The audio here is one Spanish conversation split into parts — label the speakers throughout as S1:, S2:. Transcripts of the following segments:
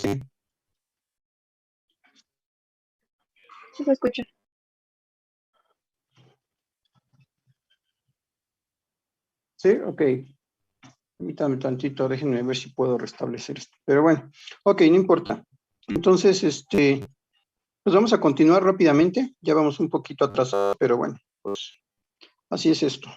S1: Sí se escucha.
S2: Sí, ok. Permítame tantito, déjenme ver si puedo restablecer esto. Pero bueno, ok, no importa. Entonces, pues vamos a continuar rápidamente. Ya vamos un poquito atrasados, pero bueno, pues así es esto.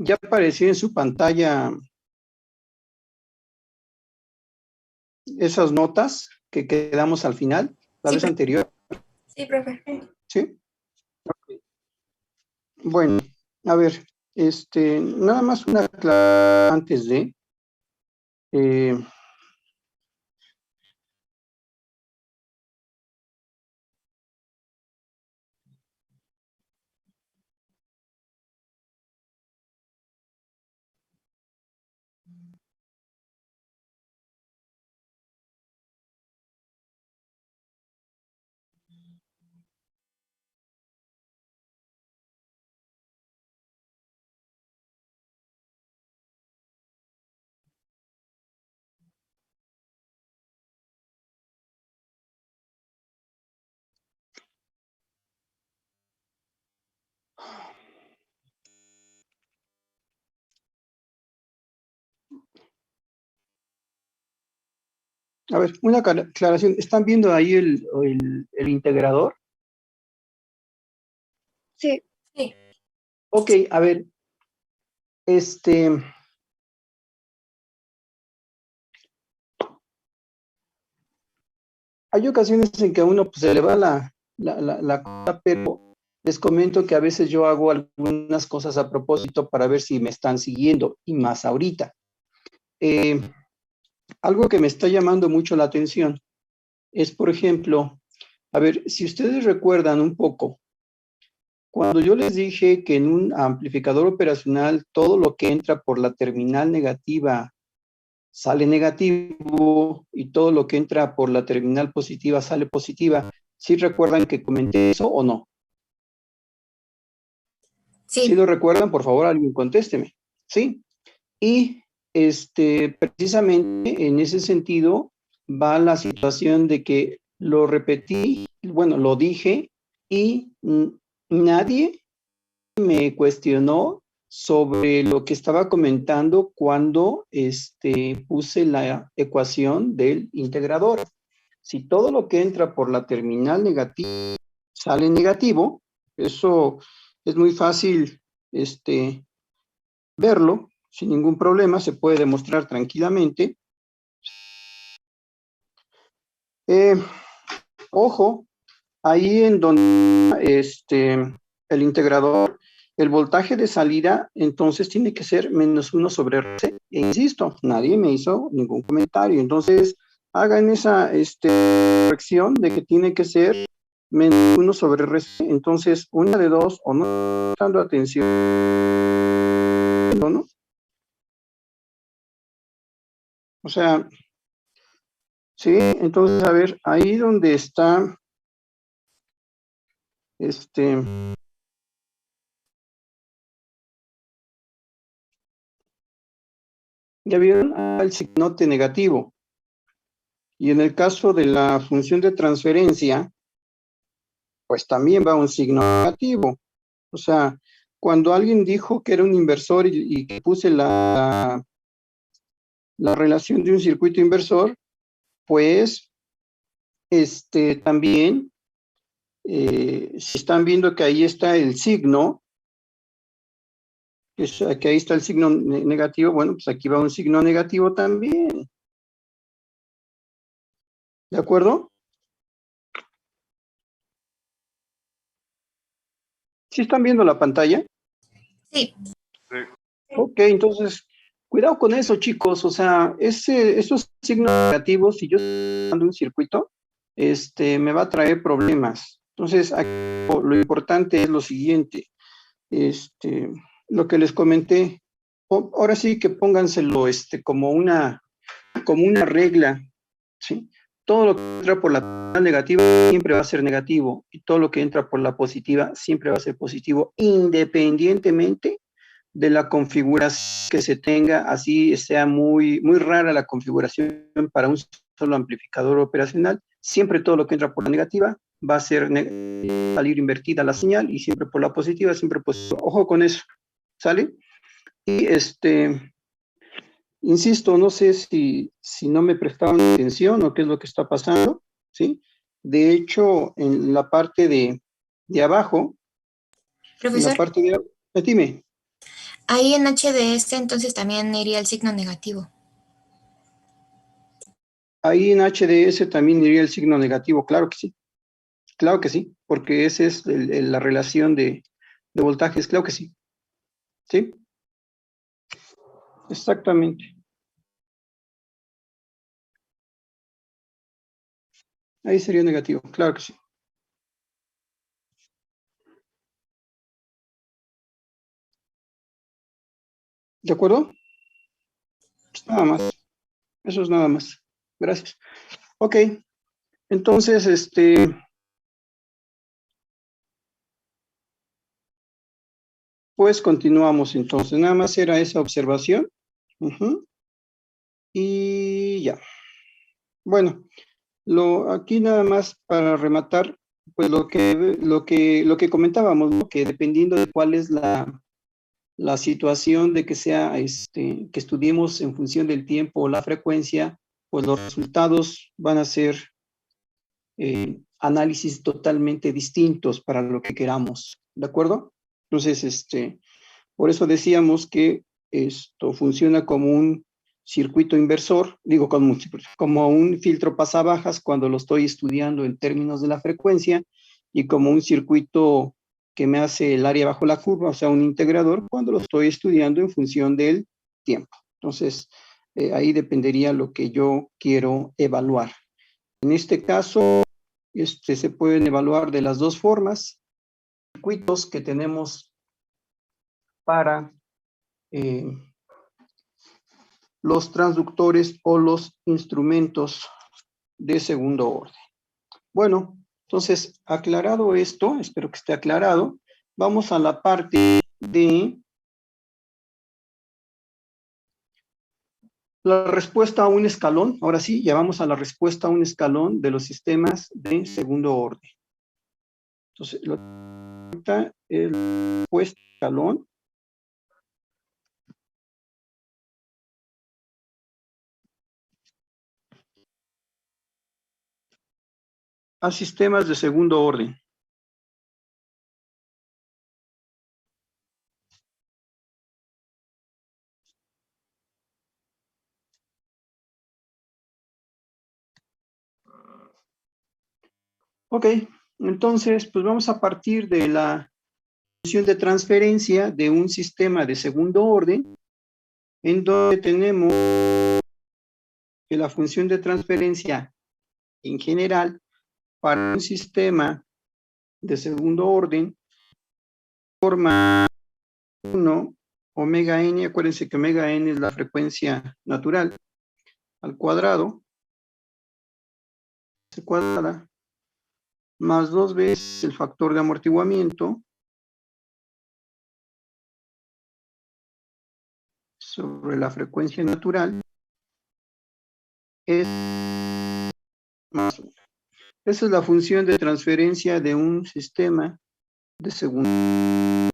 S2: Ya apareció en su pantalla esas notas que quedamos al final, la vez anterior.
S1: Sí, profe.
S2: ¿Sí? Okay. Bueno, a ver, nada más una aclaración antes de... A ver, una aclaración. ¿Están viendo ahí el integrador?
S1: Sí. Sí.
S2: Ok, a ver, hay ocasiones en que a uno pues, se le va la cosa, pero les comento que a veces yo hago algunas cosas a propósito para ver si me están siguiendo, y más ahorita. Algo que me está llamando mucho la atención es, por ejemplo, a ver, si ustedes recuerdan un poco, cuando yo les dije que en un amplificador operacional todo lo que entra por la terminal negativa sale negativo y todo lo que entra por la terminal positiva sale positiva, ¿sí recuerdan que comenté eso o no?
S1: Sí.
S2: ¿Sí lo recuerdan? Por favor, alguien contésteme. ¿Sí? Y precisamente en ese sentido va la situación de que lo repetí, bueno, lo dije y nadie me cuestionó sobre lo que estaba comentando cuando puse la ecuación del integrador. Si todo lo que entra por la terminal negativa sale negativo, eso es muy fácil verlo sin ningún problema, se puede demostrar tranquilamente. Ojo, ahí en donde el integrador, el voltaje de salida, entonces tiene que ser -1 sobre RC. E insisto, nadie me hizo ningún comentario. Entonces, hagan esa corrección de que tiene que ser -1 sobre RC. Entonces, una de dos, o no prestando atención, ¿no? O sea, sí, entonces, a ver, ahí donde está, ya vieron el signote negativo. Y en el caso de la función de transferencia, pues también va un signo negativo. O sea, cuando alguien dijo que era un inversor y que puse la relación de un circuito inversor, pues también, si están viendo que ahí está el signo, que ahí está el signo negativo, bueno, pues aquí va un signo negativo también. ¿De acuerdo? ¿Sí están viendo la pantalla?
S1: Sí.
S2: Ok, entonces, cuidado con eso, chicos. O sea, esos signos negativos, si yo estoy dando un circuito, me va a traer problemas. Entonces, aquí lo importante es lo siguiente. Lo que les comenté, ahora sí que pónganselo como una regla, ¿sí? Todo lo que entra por la terminal negativa siempre va a ser negativo y todo lo que entra por la positiva siempre va a ser positivo, independientemente de la configuración que se tenga, así sea muy rara la configuración para un solo amplificador operacional, siempre todo lo que entra por la negativa va a salir invertida la señal y siempre por la positiva, siempre positivo. Ojo con eso, ¿sale? Y insisto, no sé si no me prestaban atención o qué es lo que está pasando, ¿sí? De hecho, en la parte de abajo,
S1: Profesor,
S2: dime.
S1: ahí en HDS entonces también iría el signo negativo.
S2: Ahí en HDS también iría el signo negativo, claro que sí, porque esa es la relación de voltajes, claro que sí, ¿sí? Exactamente. Ahí sería negativo, claro que sí. ¿De acuerdo? Pues nada más. Eso es nada más. Gracias. Ok. Entonces, pues continuamos entonces. Nada más era esa observación. Y ya. Bueno, aquí nada más para rematar, pues lo que comentábamos, ¿no? Que dependiendo de cuál es la situación de que sea, que estudiemos en función del tiempo o la frecuencia, pues los resultados van a ser análisis totalmente distintos para lo que queramos, ¿de acuerdo? Entonces, por eso decíamos que esto funciona como un circuito inversor, digo como un filtro pasabajas cuando lo estoy estudiando en términos de la frecuencia y como un circuito que me hace el área bajo la curva, o sea, un integrador cuando lo estoy estudiando en función del tiempo. Entonces, ahí dependería lo que yo quiero evaluar. En este caso, se pueden evaluar de las dos formas, circuitos que tenemos para los transductores o los instrumentos de segundo orden. Bueno, entonces, aclarado esto, espero que esté aclarado, vamos a la parte de la respuesta a un escalón. Ahora sí, ya vamos a la respuesta a un escalón de los sistemas de segundo orden. Entonces, lo que está es la respuesta a escalón a sistemas de segundo orden. Ok, entonces, pues vamos a partir de la función de transferencia de un sistema de segundo orden, en donde tenemos que la función de transferencia en general para un sistema de segundo orden forma 1 omega n, acuérdense que omega n es la frecuencia natural, al cuadrado, se cuadrada, más 2 veces el factor de amortiguamiento sobre la frecuencia natural es más 1. Esa es la función de transferencia de un sistema de segundo orden.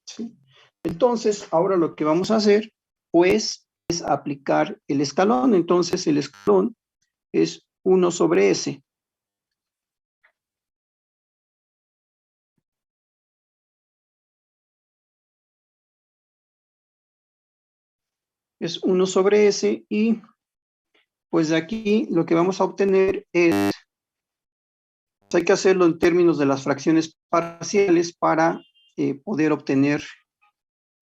S2: ¿Sí? Entonces, ahora lo que vamos a hacer, pues, es aplicar el escalón. Entonces, el escalón es 1 sobre S. Es 1 sobre S y pues de aquí lo que vamos a obtener es, hay que hacerlo en términos de las fracciones parciales para poder obtener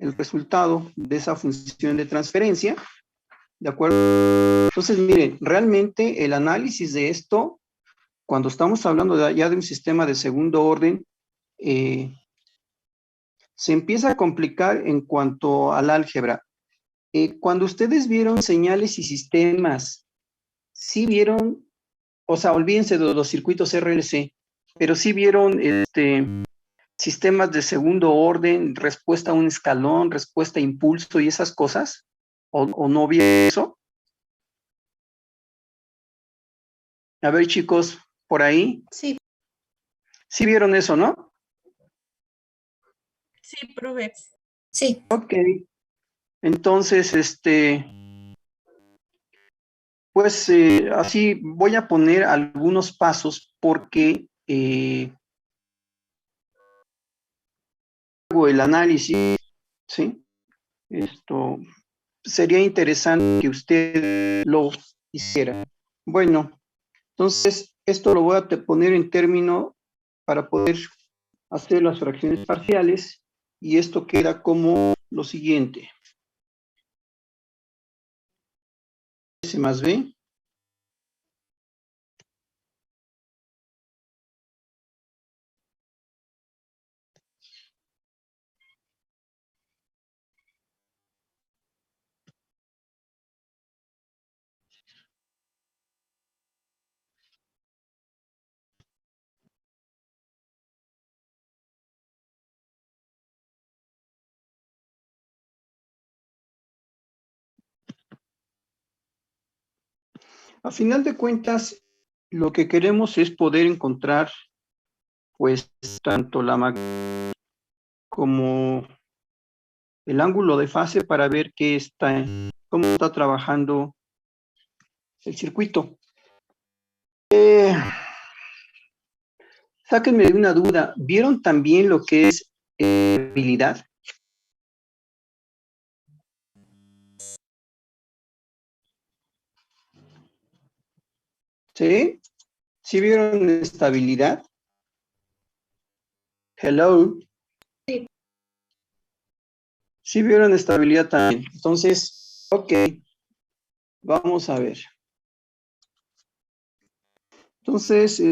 S2: el resultado de esa función de transferencia, ¿de acuerdo? Entonces, miren, realmente el análisis de esto cuando estamos hablando ya de un sistema de segundo orden, se empieza a complicar en cuanto al álgebra. Cuando ustedes vieron señales y sistemas, sí vieron, o sea, olvídense de los circuitos RLC, pero sí vieron sistemas de segundo orden, respuesta a un escalón, respuesta a impulso y esas cosas, o no vieron eso. A ver, chicos, por ahí.
S1: Sí.
S2: Sí vieron eso, ¿no?
S3: Sí, profe.
S1: Sí.
S2: Ok. Entonces, pues así voy a poner algunos pasos porque hago el análisis, ¿sí? Esto sería interesante que usted lo hiciera. Bueno, entonces esto lo voy a poner en término para poder hacer las fracciones parciales y esto queda como lo siguiente. S más B a final de cuentas, lo que queremos es poder encontrar, pues, tanto la magnitud como el ángulo de fase para ver cómo está trabajando el circuito. Sáquenme de una duda. ¿Vieron también lo que es estabilidad? ¿Sí? ¿Sí vieron estabilidad? Hello.
S3: Sí.
S2: Sí vieron estabilidad también. Entonces, ok. Vamos a ver. Entonces,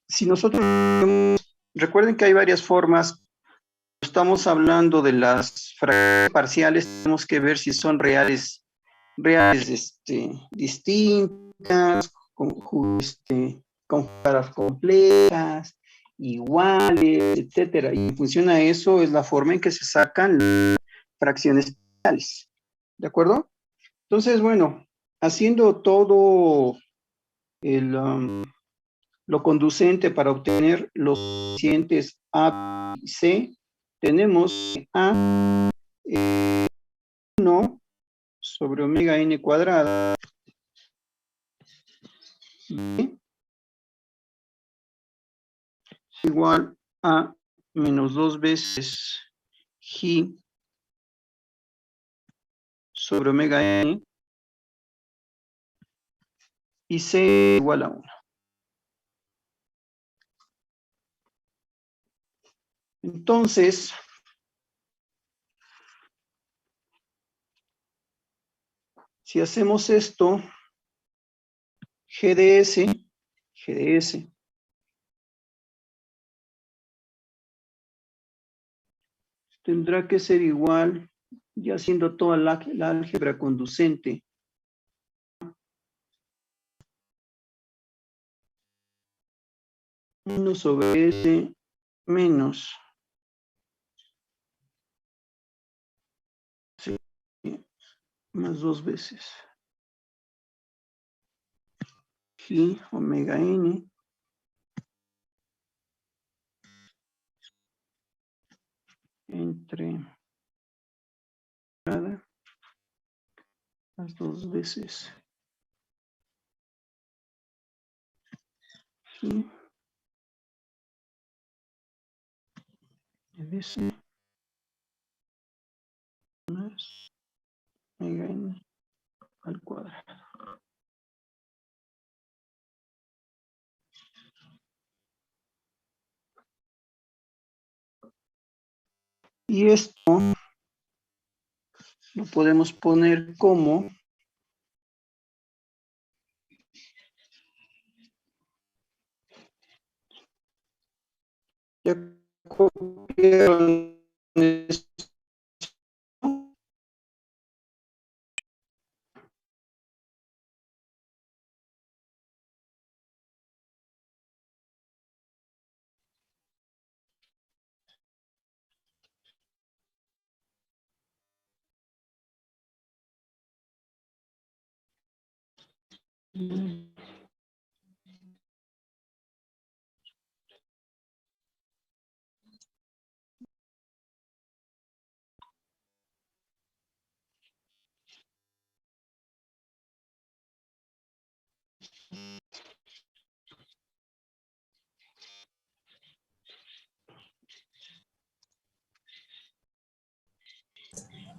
S2: si nosotros recuerden que hay varias formas. Estamos hablando de las fracciones parciales, tenemos que ver si son reales, distintas, con caras complejas, iguales, etcétera. Y en función a eso es la forma en que se sacan las fracciones parciales. ¿De acuerdo? Entonces, bueno, haciendo todo lo conducente para obtener los coeficientes A y C, tenemos A 1 sobre omega n cuadrada B igual a menos 2 veces G sobre omega n y C igual a 1. Entonces, si hacemos esto, GDS tendrá que ser igual, ya haciendo toda la álgebra conducente, 1 sobre S menos sí, más 2 veces G omega n entre las 2 veces G de S más omega n al cuadrado. Y esto lo podemos poner como ¿Ya copiaron esto?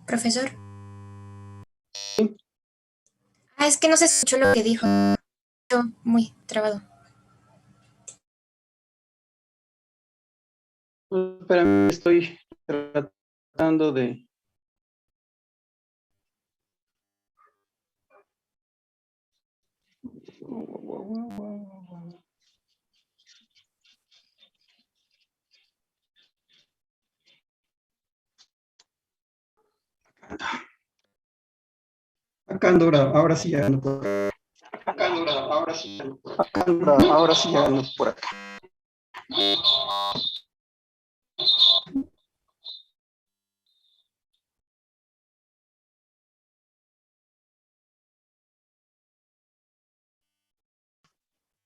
S1: Profesor. Ah, es que no se escuchó lo que dijo. Muy trabado.
S2: Espérame, estoy tratando de... Acá ando, ahora sí ya ando por acá. Acá ando, ahora sí ya ando por acá. Acá ando, ahora sí ya ando por acá.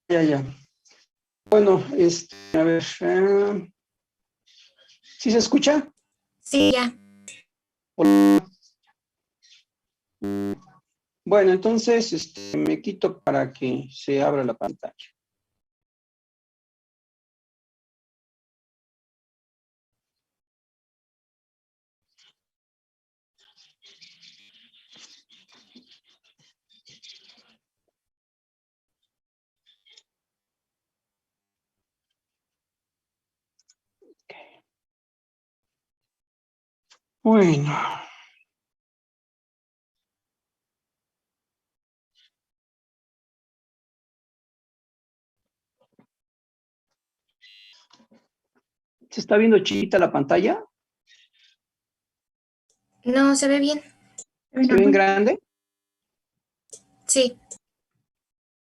S2: Ya, ya. Bueno, a ver, ¿sí se escucha?
S1: Sí, ya.
S2: Bueno, entonces me quito para que se abra la pantalla. Bueno. ¿Se está viendo chiquita la pantalla?
S1: No, se ve bien.
S2: ¿Se ve en grande?
S1: Sí.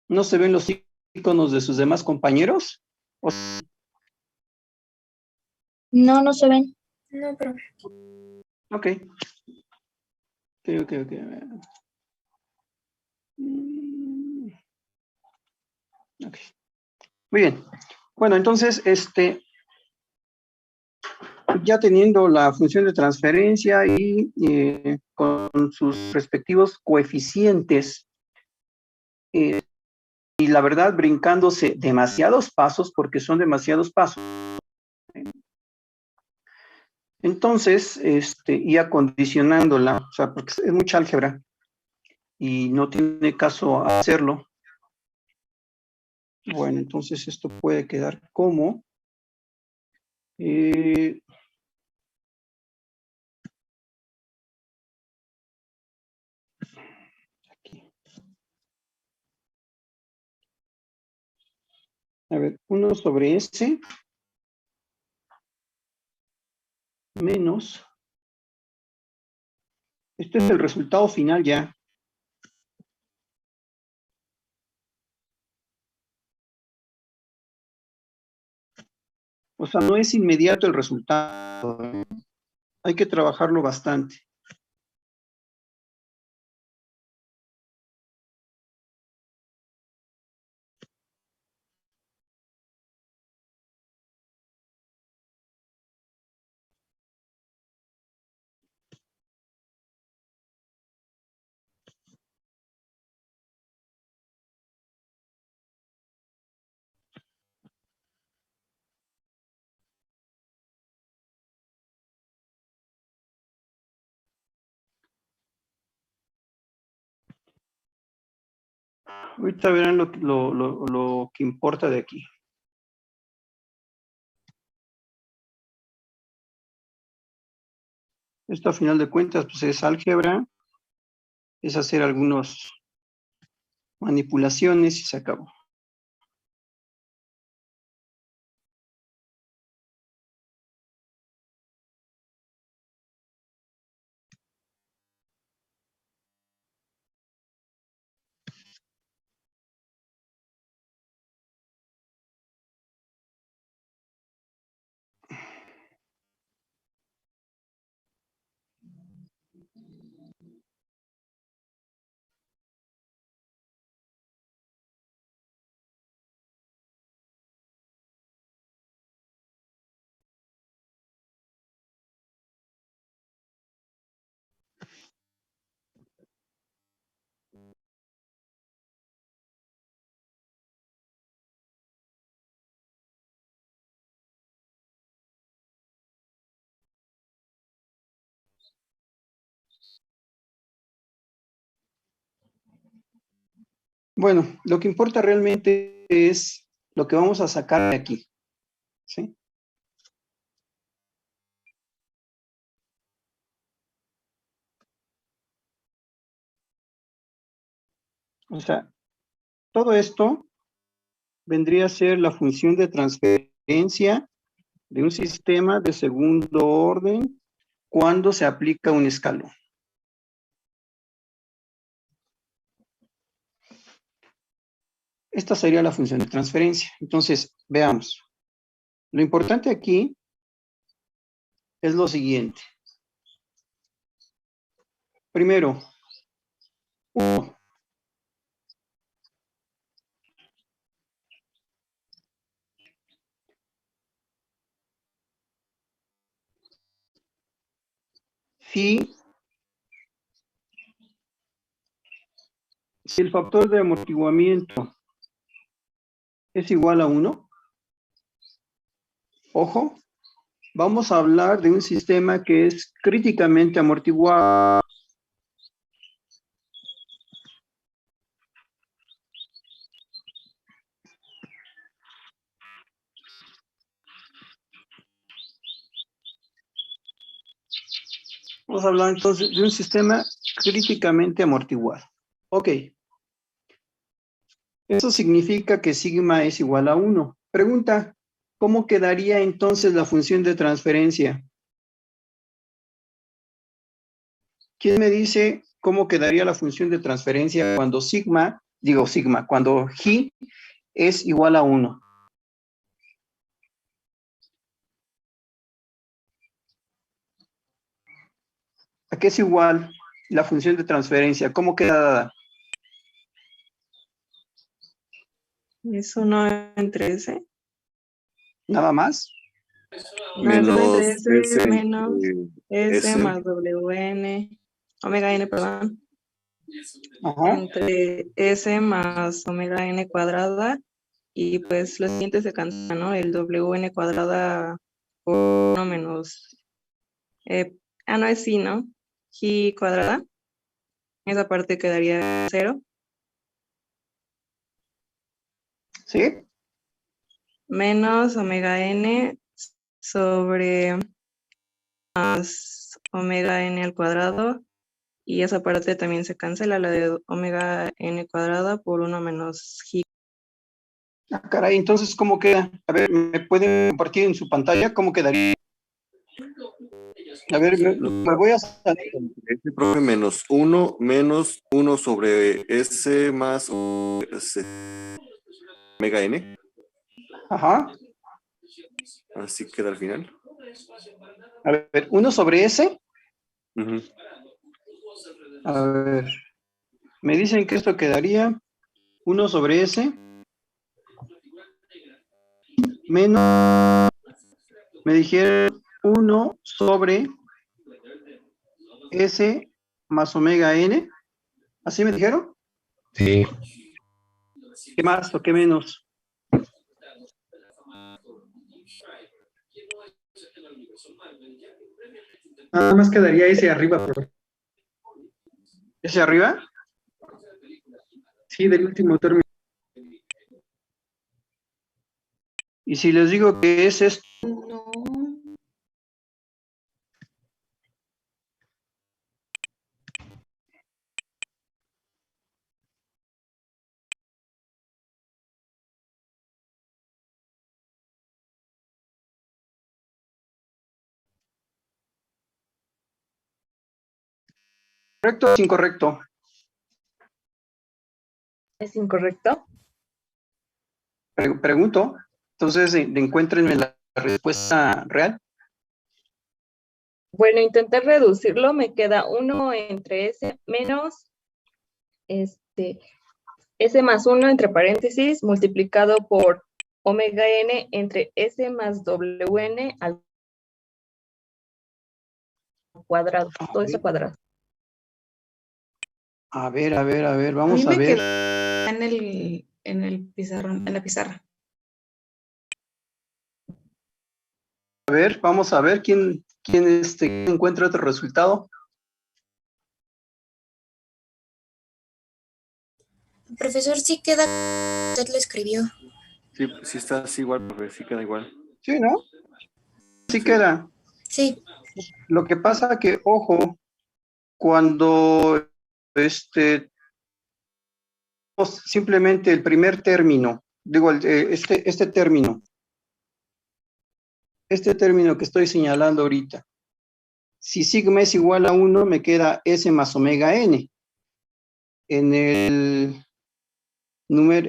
S2: ¿No se ven los iconos de sus demás compañeros?
S3: No, no se ven.
S1: No, pero...
S2: Ok. Ok. Ok. Muy bien. Bueno, entonces, ya teniendo la función de transferencia y con sus respectivos coeficientes, y la verdad, brincándose demasiados pasos, porque son demasiados pasos. Entonces, y acondicionándola, o sea, porque es mucha álgebra y no tiene caso hacerlo. Bueno, entonces esto puede quedar como aquí. A ver, 1 sobre S menos, este es el resultado final ya. O sea, no es inmediato el resultado, ¿eh? Hay que trabajarlo bastante. Ahorita verán lo que importa de aquí. Esto a final de cuentas pues es álgebra, es hacer algunas manipulaciones y se acabó. Bueno, lo que importa realmente es lo que vamos a sacar de aquí, ¿sí? O sea, todo esto vendría a ser la función de transferencia de un sistema de segundo orden cuando se aplica un escalón. Esta sería la función de transferencia. Entonces, veamos. Lo importante aquí es lo siguiente. Primero, 1. Si el factor de amortiguamiento es igual a 1, ojo, vamos a hablar de un sistema que es críticamente amortiguado. Vamos a hablar entonces de un sistema críticamente amortiguado. Ok. Eso significa que sigma es igual a 1. Pregunta, ¿cómo quedaría entonces la función de transferencia? ¿Quién me dice cómo quedaría la función de transferencia cuando cuando G es igual a 1? ¿A qué es igual la función de transferencia? ¿Cómo queda dada?
S4: Es 1 entre S.
S2: ¿Nada más?
S4: No, es 1 entre
S5: Menos
S4: S
S5: S
S4: menos S
S5: S.
S4: más WN, omega N, perdón,
S2: Ajá.
S4: entre S más omega N cuadrada, y pues lo siguiente se cancela, ¿no? El WN cuadrada por 1 menos, no es sí, ¿no? G cuadrada, esa parte quedaría 0,
S2: ¿Sí?
S4: menos omega N sobre más omega N al cuadrado, y esa parte también se cancela, la de omega N cuadrada por 1 menos G.
S2: Ah, caray, entonces, ¿cómo queda? A ver, ¿me pueden compartir en su pantalla cómo quedaría? A ver, me voy a salir.
S5: S, profe, menos 1 sobre S más S, omega N.
S2: Ajá.
S5: Así queda al final.
S2: A ver, 1 sobre S.
S5: Ujú.
S2: A ver, me dicen que esto quedaría 1 sobre S menos, me dijeron 1 sobre S más omega N. ¿Así me dijeron?
S6: Sí.
S2: ¿Qué más o qué menos?
S7: Nada más quedaría ese arriba, profe.
S2: ¿Ese arriba?
S7: Sí, del último término.
S2: Y si les digo que es esto,
S3: No.
S2: ¿correcto o es incorrecto?
S3: ¿Es incorrecto?
S2: Pregunto. Entonces, encuéntrenme la respuesta real.
S3: Bueno, intenté reducirlo, me queda 1 entre S menos S más 1 entre paréntesis multiplicado por omega n entre S más WN al cuadrado, todo eso cuadrado.
S2: A ver,
S6: A
S2: vamos
S6: mí
S2: a
S6: me
S2: ver.
S6: queda en el pizarrón, en la pizarra.
S2: A ver, vamos a ver quién encuentra otro resultado.
S1: Profesor, sí queda, usted lo escribió.
S5: Sí, sí está así igual, profe, sí queda igual.
S2: Sí, ¿no? Sí
S5: Sí.
S2: queda.
S1: Sí,
S2: Lo que pasa que, ojo, cuando simplemente el primer término, digo, este término que estoy señalando ahorita, si sigma es igual a 1, me queda S más omega n. En el numerador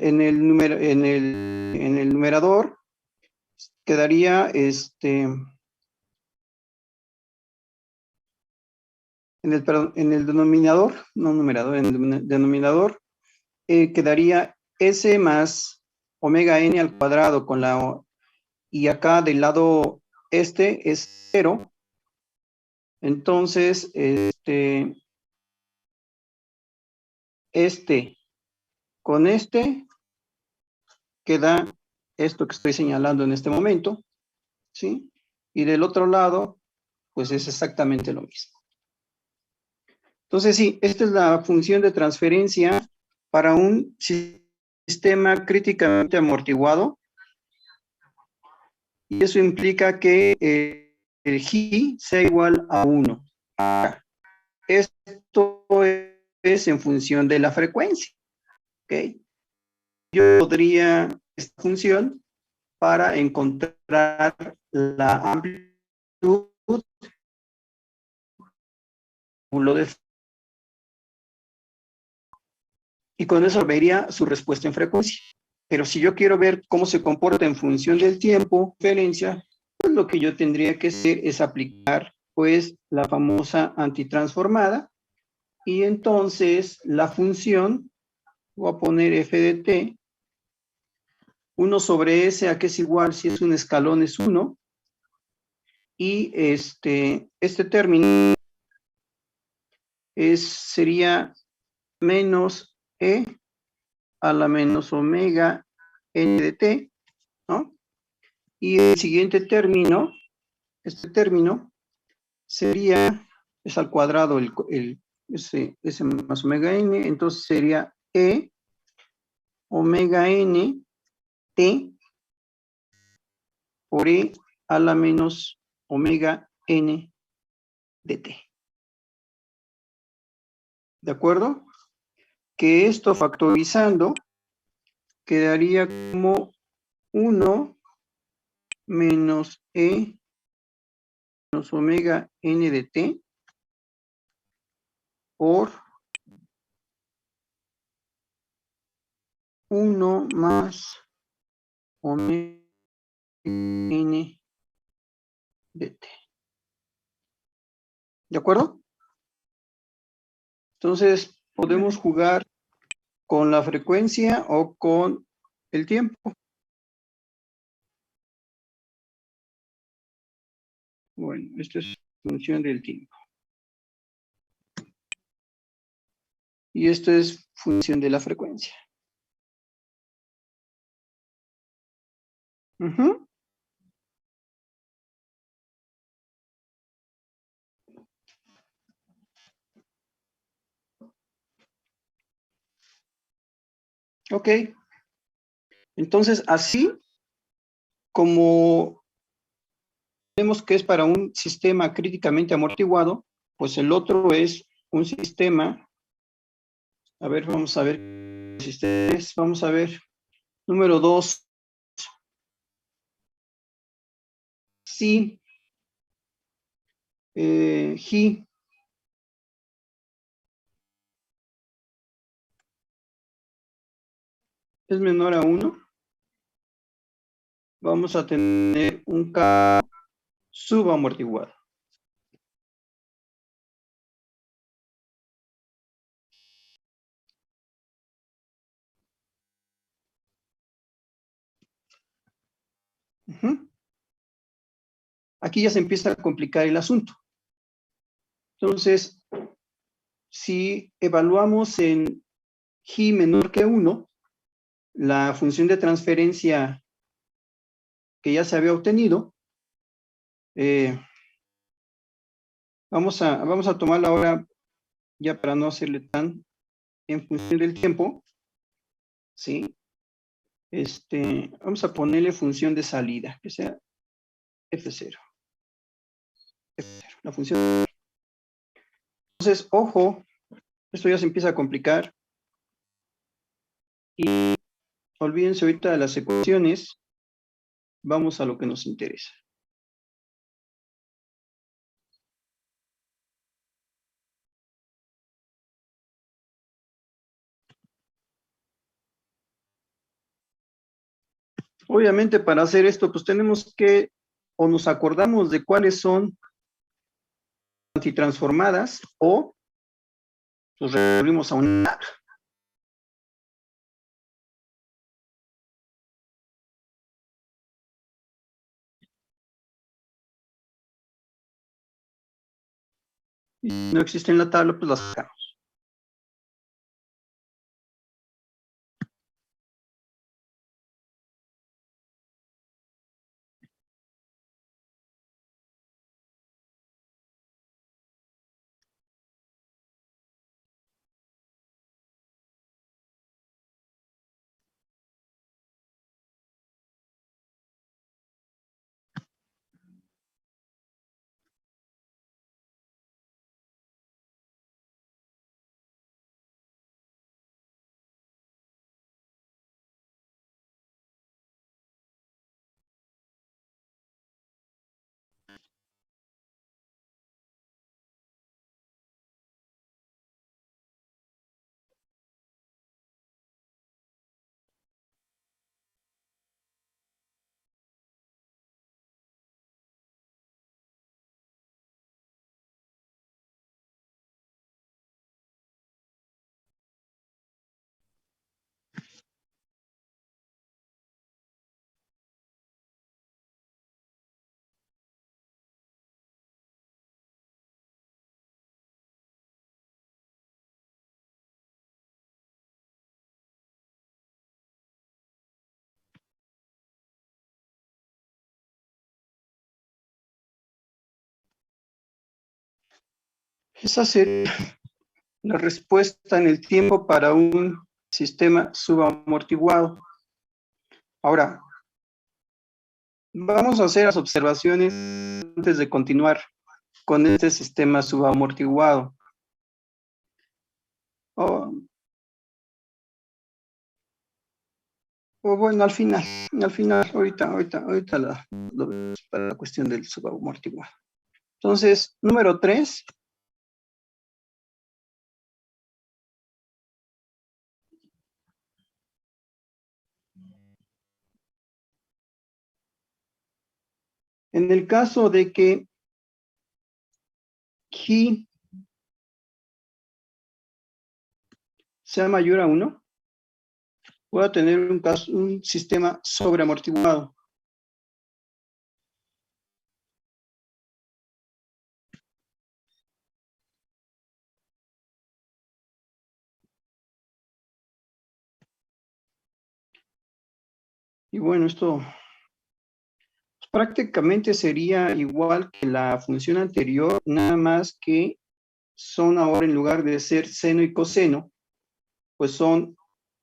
S2: quedaría en el denominador, no numerador, en el denominador quedaría S más omega n al cuadrado con y acá del lado es 0. Entonces, con queda esto que estoy señalando en este momento, ¿sí? Y del otro lado, pues es exactamente lo mismo. Entonces, sí, esta es la función de transferencia para un sistema críticamente amortiguado. Y eso implica que el G sea igual a 1. Esto es en función de la frecuencia. ¿Ok? Yo podría esta función para encontrar la amplitud de y con eso vería su respuesta en frecuencia. Pero si yo quiero ver cómo se comporta en función del tiempo, diferencia, pues lo que yo tendría que hacer es aplicar pues la famosa antitransformada y entonces la función, voy a poner f de t, 1 sobre s a que es igual, si es un escalón es 1, y este término sería menos e a la menos omega n de t, ¿no? Y el siguiente término, este término, sería, es al cuadrado ese más omega n, entonces sería e omega n t por e a la menos omega n de t. ¿De acuerdo? Que esto factorizando quedaría como 1 menos e menos omega n de t por 1 más omega n de t. ¿De acuerdo? Entonces, podemos jugar con la frecuencia o con el tiempo. Bueno, esta es función del tiempo. Y esto es función de la frecuencia. Uh-huh. Ok. Entonces, así como vemos que es para un sistema críticamente amortiguado, pues el otro es un sistema. A ver, vamos a ver. Vamos a ver. Número 2. Si G es menor a 1, vamos a tener un K subamortiguado. Ujú. Aquí ya se empieza a complicar el asunto. Entonces, si evaluamos en G menor que 1, la función de transferencia que ya se había obtenido, vamos a tomarla ahora, ya para no hacerle tan en función del tiempo, ¿sí? Vamos a ponerle función de salida, que sea F0. F0, la función. Entonces, ojo, esto ya se empieza a complicar. Y olvídense ahorita de las ecuaciones. Vamos a lo que nos interesa. Obviamente, para hacer esto, pues tenemos que, o nos acordamos de cuáles son antitransformadas, o pues recurrimos a una. Y si no existe en la tabla, pues las sacamos. Esa sería la respuesta en el tiempo para un sistema subamortiguado. Ahora, vamos a hacer las observaciones antes de continuar con este sistema subamortiguado. O bueno, al final, ahorita lo vemos para la cuestión del subamortiguado. Entonces, número 3. En el caso de que G sea mayor a 1, voy a tener un sistema sobreamortiguado. Y bueno, esto prácticamente sería igual que la función anterior, nada más que son ahora, en lugar de ser seno y coseno, pues son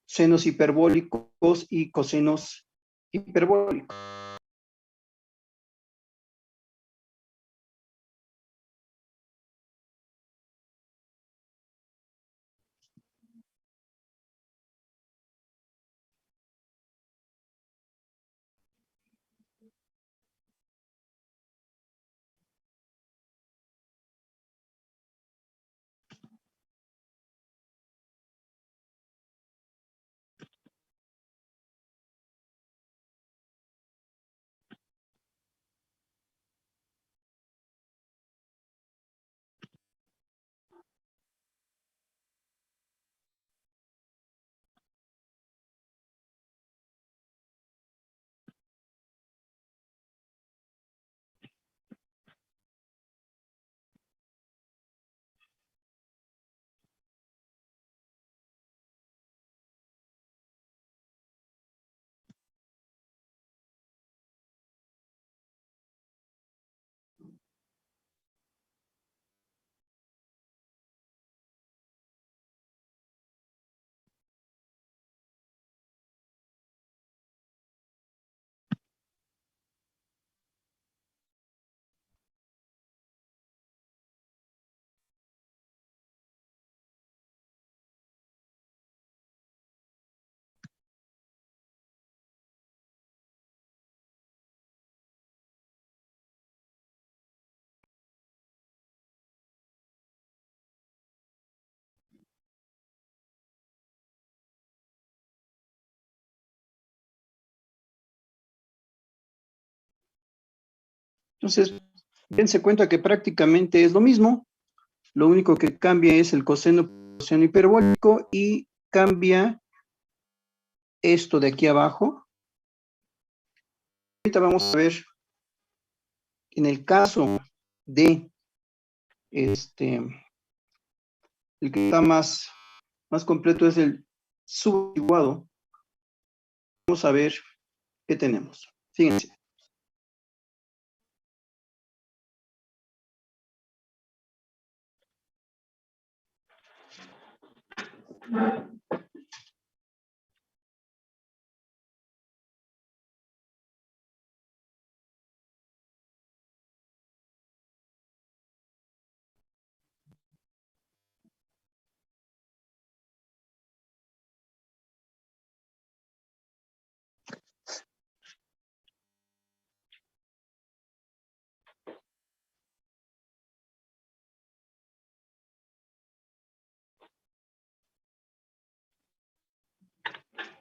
S2: senos hiperbólicos y cosenos hiperbólicos. Entonces, dense cuenta que prácticamente es lo mismo. Lo único que cambia es el coseno hiperbólico y cambia esto de aquí abajo. Ahorita vamos a ver, en el caso de el que está más completo es el subamontiguado. Vamos a ver qué tenemos. Fíjense.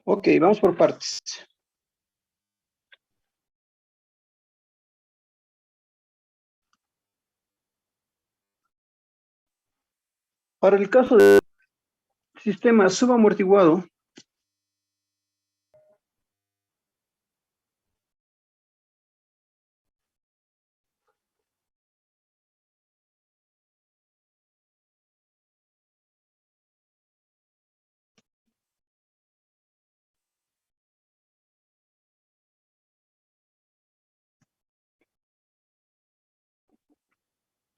S2: Ok, vamos por partes. Para el caso del sistema subamortiguado,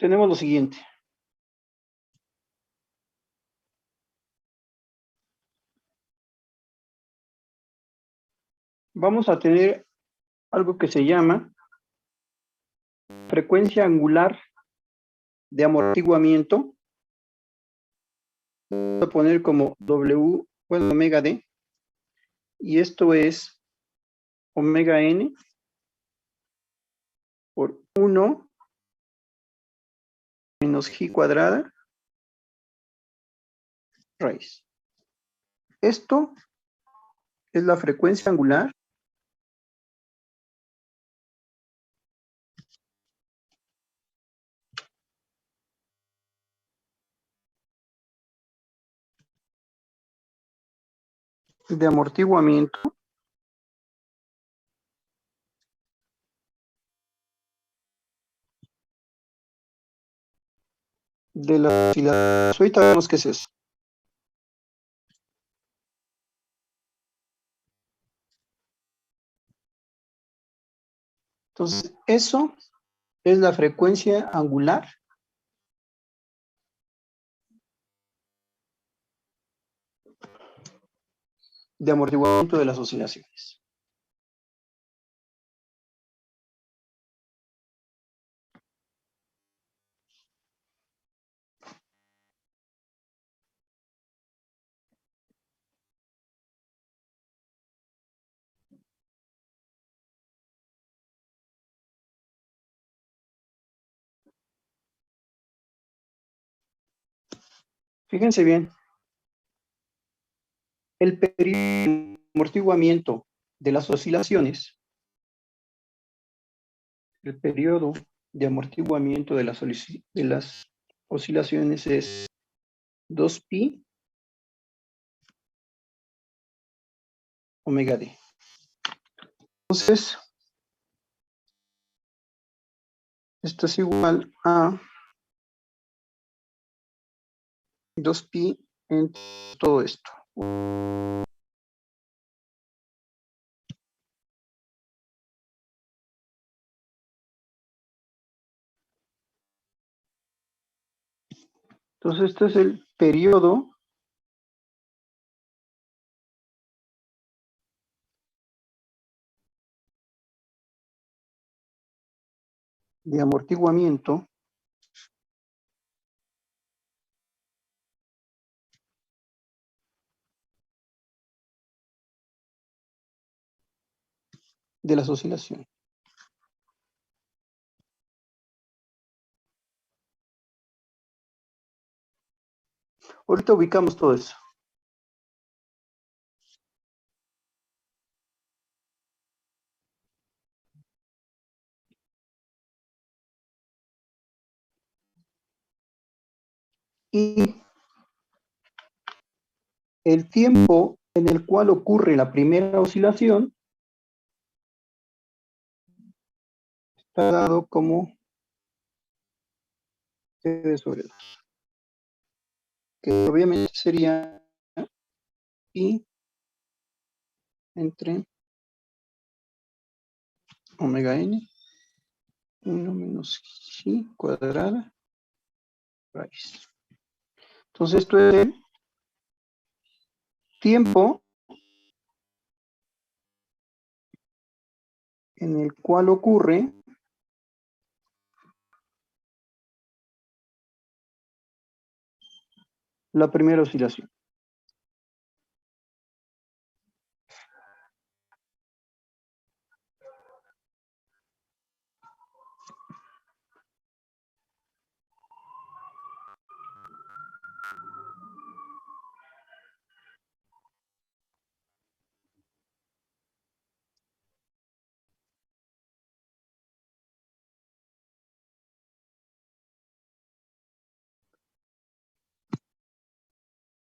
S2: tenemos lo siguiente. Vamos a tener algo que se llama frecuencia angular de amortiguamiento. Voy a poner como W, bueno, omega D, y esto es omega N por 1 menos G cuadrada raíz. Esto es la frecuencia angular de amortiguamiento de la oscilación. Ahorita vemos qué es eso. Entonces, eso es la frecuencia angular de amortiguamiento de las oscilaciones. Fíjense bien, el periodo de amortiguamiento de las oscilaciones, el periodo de amortiguamiento de las oscilaciones es 2pi omega d. Entonces, esto es igual a 2pi en todo esto. Entonces, este es el periodo de amortiguamiento de las oscilaciones. Ahorita ubicamos todo eso. y el tiempo en el cual ocurre la primera oscilación está dado como T sobre 2, que obviamente sería I entre omega n, 1 menos I cuadrada, raíz. Entonces esto es el tiempo en el cual ocurre la primera oscilación.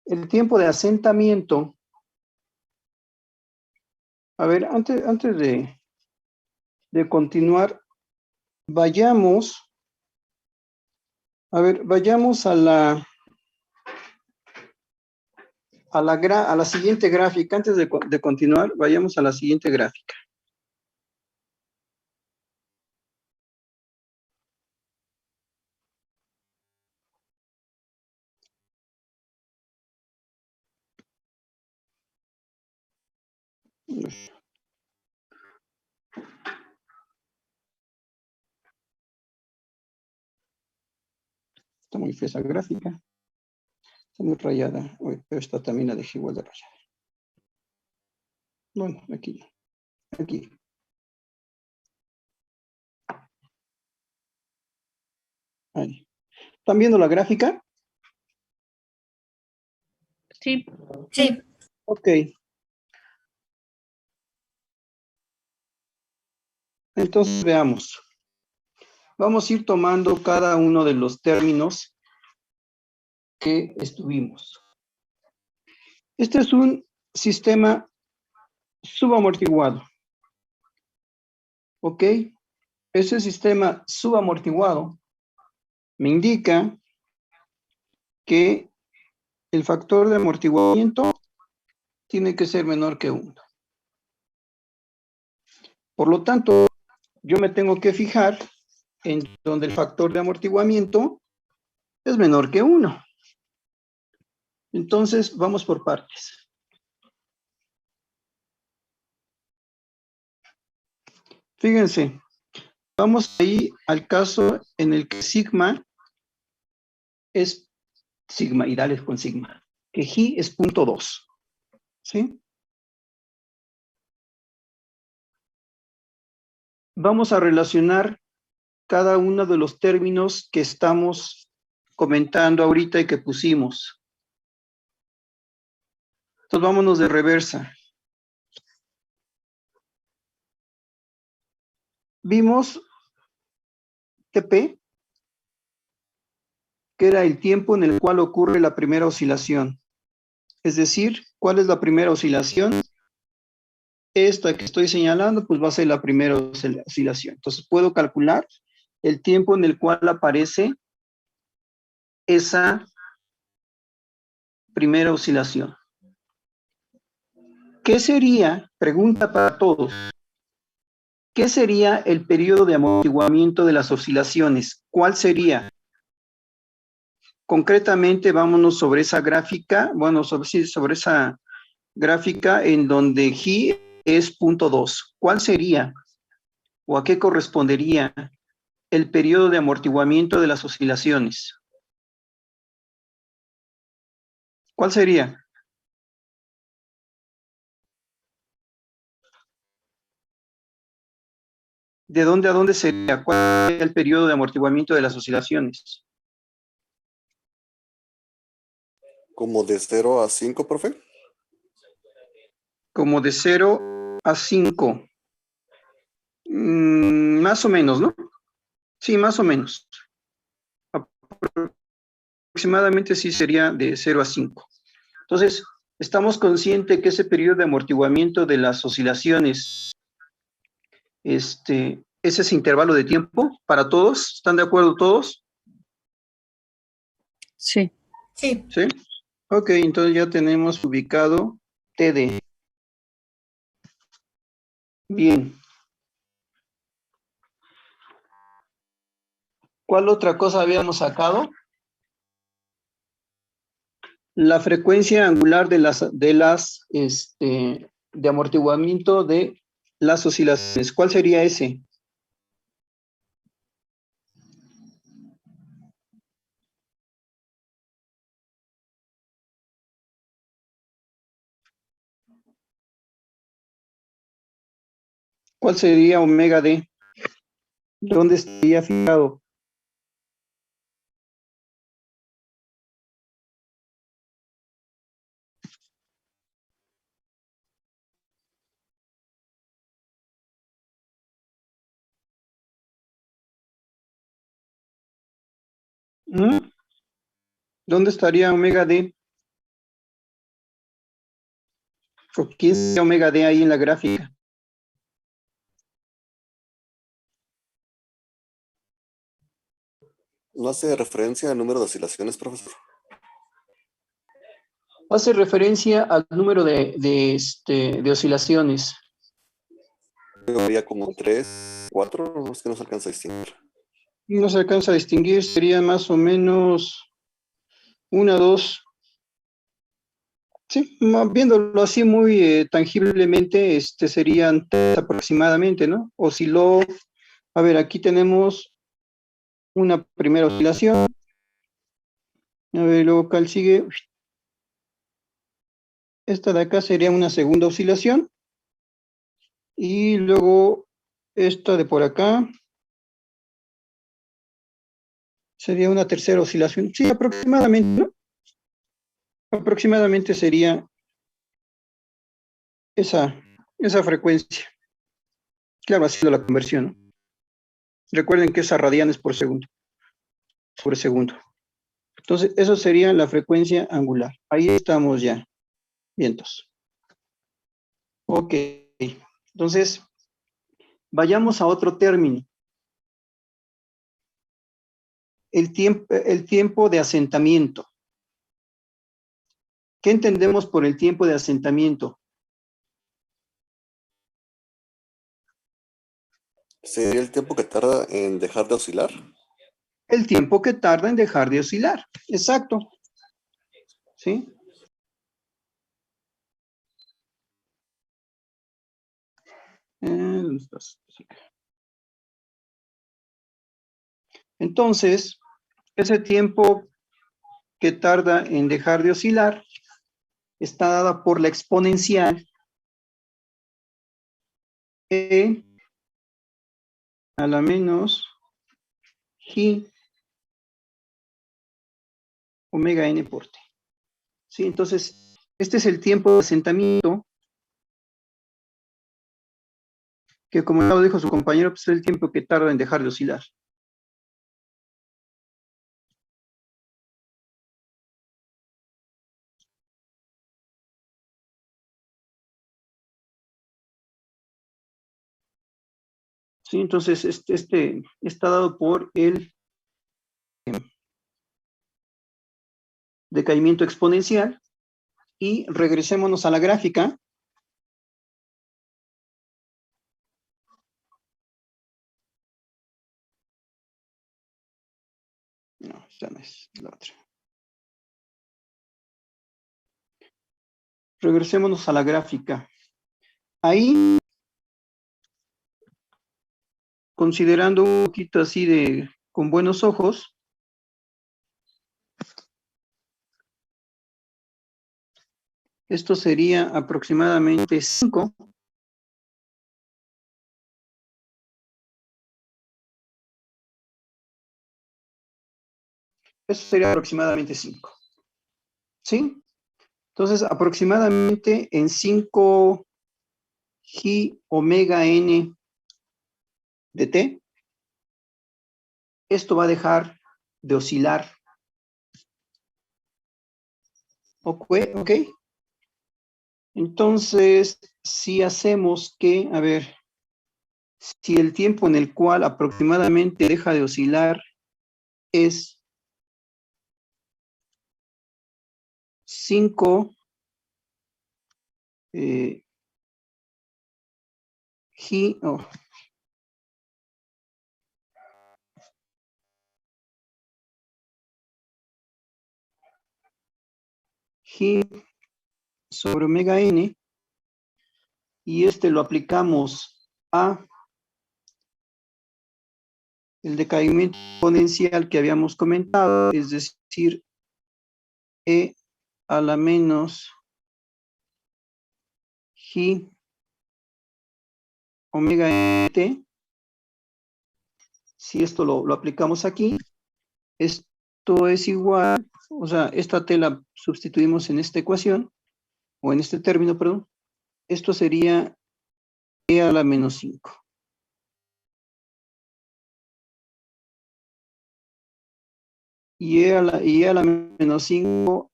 S2: El tiempo de asentamiento, a ver, antes de continuar, vayamos a la siguiente gráfica. Antes de continuar, vayamos a la siguiente gráfica. Está muy fea esa gráfica. Está muy rayada. Uy, pero esta también la dejé igual de rayada. Bueno, aquí. Ahí. ¿Están viendo la gráfica?
S3: Sí.
S1: Sí.
S2: Ok. Entonces veamos. Vamos a ir tomando cada uno de los términos que estuvimos. Este es un sistema subamortiguado. ¿Ok? Ese sistema subamortiguado me indica que el factor de amortiguamiento tiene que ser menor que 1. Por lo tanto, yo me tengo que fijar en donde el factor de amortiguamiento es menor que 1. Entonces, vamos por partes. Fíjense, vamos ahí al caso en el que sigma es sigma, y dale con sigma, que G es 0.2. ¿Sí? Vamos a relacionar cada uno de los términos que estamos comentando ahorita y que pusimos. Entonces, vámonos de reversa. Vimos TP, que era el tiempo en el cual ocurre la primera oscilación. Es decir, ¿cuál es la primera oscilación? Esta que estoy señalando, pues va a ser la primera oscilación. Entonces, puedo calcular el tiempo en el cual aparece esa primera oscilación. ¿Qué sería? Pregunta para todos. ¿Qué sería el periodo de amortiguamiento de las oscilaciones? ¿Cuál sería? Concretamente, vámonos sobre esa gráfica, bueno, sobre esa gráfica en donde G es 0.2. ¿Cuál sería o a qué correspondería el periodo de amortiguamiento de las oscilaciones? ¿Cuál sería? ¿De dónde a dónde sería? ¿Cuál sería el periodo de amortiguamiento de las oscilaciones?
S8: ¿Como de 0 a 5, profe?
S2: Como de 0 a 5. Más o menos, ¿no? Sí, más o menos. aproximadamente sí sería de 0 a 5. Entonces, estamos conscientes que ese periodo de amortiguamiento de las oscilaciones, ese es intervalo de tiempo para todos. ¿Están de acuerdo todos?
S9: Sí.
S1: Sí.
S2: ¿Sí? Ok, entonces ya tenemos ubicado TD. Bien. ¿Cuál otra cosa habíamos sacado? La frecuencia angular de amortiguamiento de las oscilaciones. ¿Cuál sería ese? ¿Cuál sería omega D? ¿Dónde estaría fijado? ¿Dónde estaría omega D? ¿O quién sería omega D ahí en la gráfica?
S8: ¿No hace referencia al número de oscilaciones, profesor?
S2: Hace referencia al número de oscilaciones.
S8: Yo vería como 3, 4, no es que no se alcanza a distinguir.
S2: No se alcanza a distinguir, sería más o menos 1, 2. Sí, viéndolo así muy tangiblemente, serían 3 aproximadamente, ¿no? Osciló, a ver, aquí tenemos una primera oscilación. A ver, luego acá sigue. Esta de acá sería una segunda oscilación. Y luego esta de por acá sería una tercera oscilación. Sí, aproximadamente, ¿no? Aproximadamente sería esa frecuencia. Claro, haciendo la conversión, ¿no? Recuerden que es a radianes por segundo. Por segundo. Entonces, eso sería la frecuencia angular. Ahí estamos ya. Vientos. Ok. Entonces, vayamos a otro término. El tiempo de asentamiento. ¿Qué entendemos por el tiempo de asentamiento?
S8: ¿Sería el tiempo que tarda en dejar de oscilar?
S2: El tiempo que tarda en dejar de oscilar. Exacto. ¿Sí? ¿Dónde estás? Entonces, ese tiempo que tarda en dejar de oscilar está dada por la exponencial E a la menos G omega n por T. ¿Sí? Entonces, este es el tiempo de asentamiento que, como ya lo dijo su compañero, pues es el tiempo que tarda en dejar de oscilar. ¿Sí? Entonces, este está dado por el decaimiento exponencial. Y regresémonos a la gráfica. No, esta no es la otra. Regresémonos a la gráfica. Ahí, considerando un poquito así con buenos ojos, esto sería aproximadamente 5. Eso sería aproximadamente 5. ¿Sí? Entonces, aproximadamente en 5 G omega n de T, esto va a dejar de oscilar. Ok. Entonces, si hacemos que, a ver, si el tiempo en el cual aproximadamente deja de oscilar es 5 G sobre omega n, y lo aplicamos a el decaimiento exponencial que habíamos comentado, es decir, e a la menos G omega t. Si esto lo aplicamos aquí, esto es igual, o sea, esta t la sustituimos en esta ecuación, o en este término, perdón, esto sería e a la menos 5. Y e a la menos 5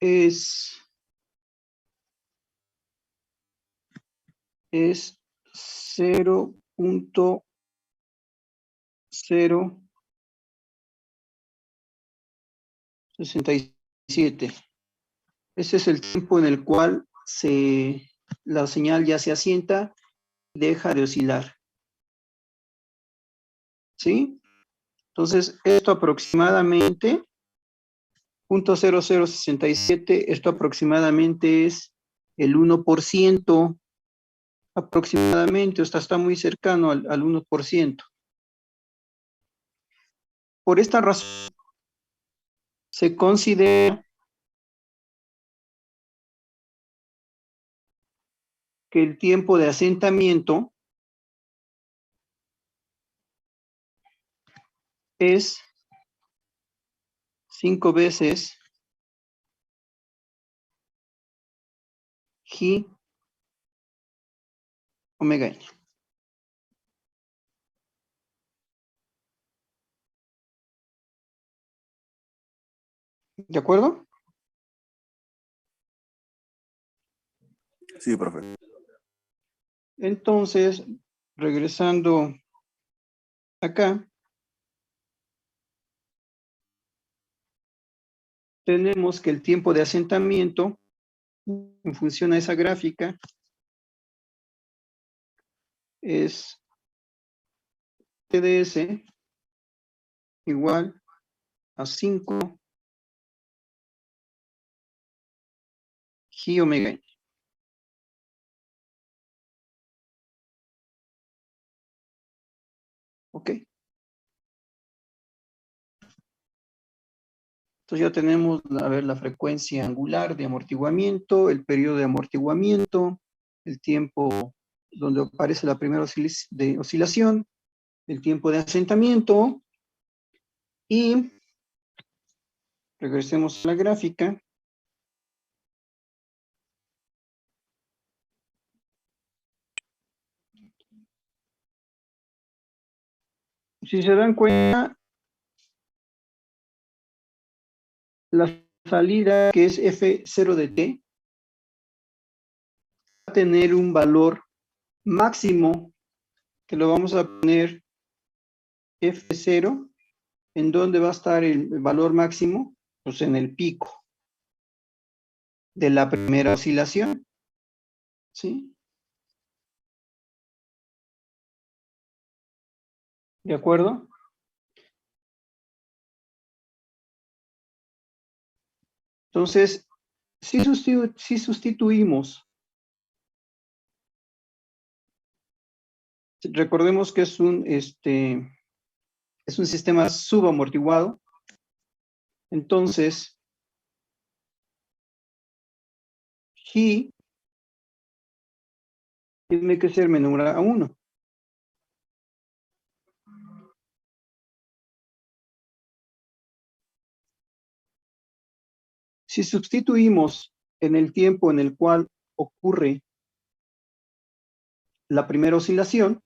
S2: es 0.067. Ese es el tiempo en el cual la señal ya se asienta y deja de oscilar. ¿Sí? Entonces, esto aproximadamente, 0.0067, esto aproximadamente es el 1%, aproximadamente, o sea, está muy cercano al 1%. Por esta razón, se considera que el tiempo de asentamiento es 5 veces G omega n. ¿De acuerdo?
S8: Sí, profe.
S2: Entonces, regresando acá, tenemos que el tiempo de asentamiento, en función a esa gráfica, es TDS igual a 5 G omega n. ¿Ok? Entonces ya tenemos, a ver, la frecuencia angular de amortiguamiento, el periodo de amortiguamiento, el tiempo donde aparece la primera oscilación, el tiempo de asentamiento, y regresemos a la gráfica. Si se dan cuenta, la salida, que es F0 de t, va a tener un valor máximo, que lo vamos a poner F0. ¿En dónde va a estar el valor máximo? Pues en el pico de la primera oscilación. ¿Sí? ¿De acuerdo? Entonces, si sustituimos, recordemos que es un sistema subamortiguado, entonces, G tiene que ser menor a 1. Si sustituimos en el tiempo en el cual ocurre la primera oscilación,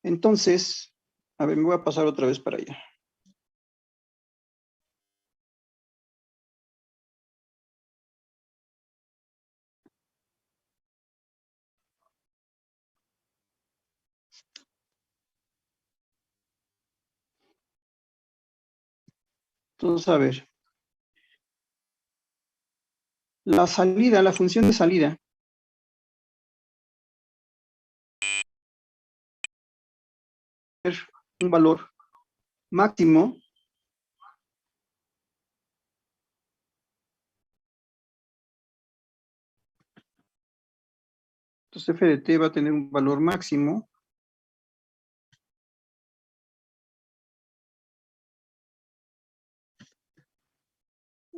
S2: entonces, a ver, me voy a pasar otra vez para allá. Entonces, a ver. La salida, la función de salida. Un valor máximo. Entonces f de t va a tener un valor máximo.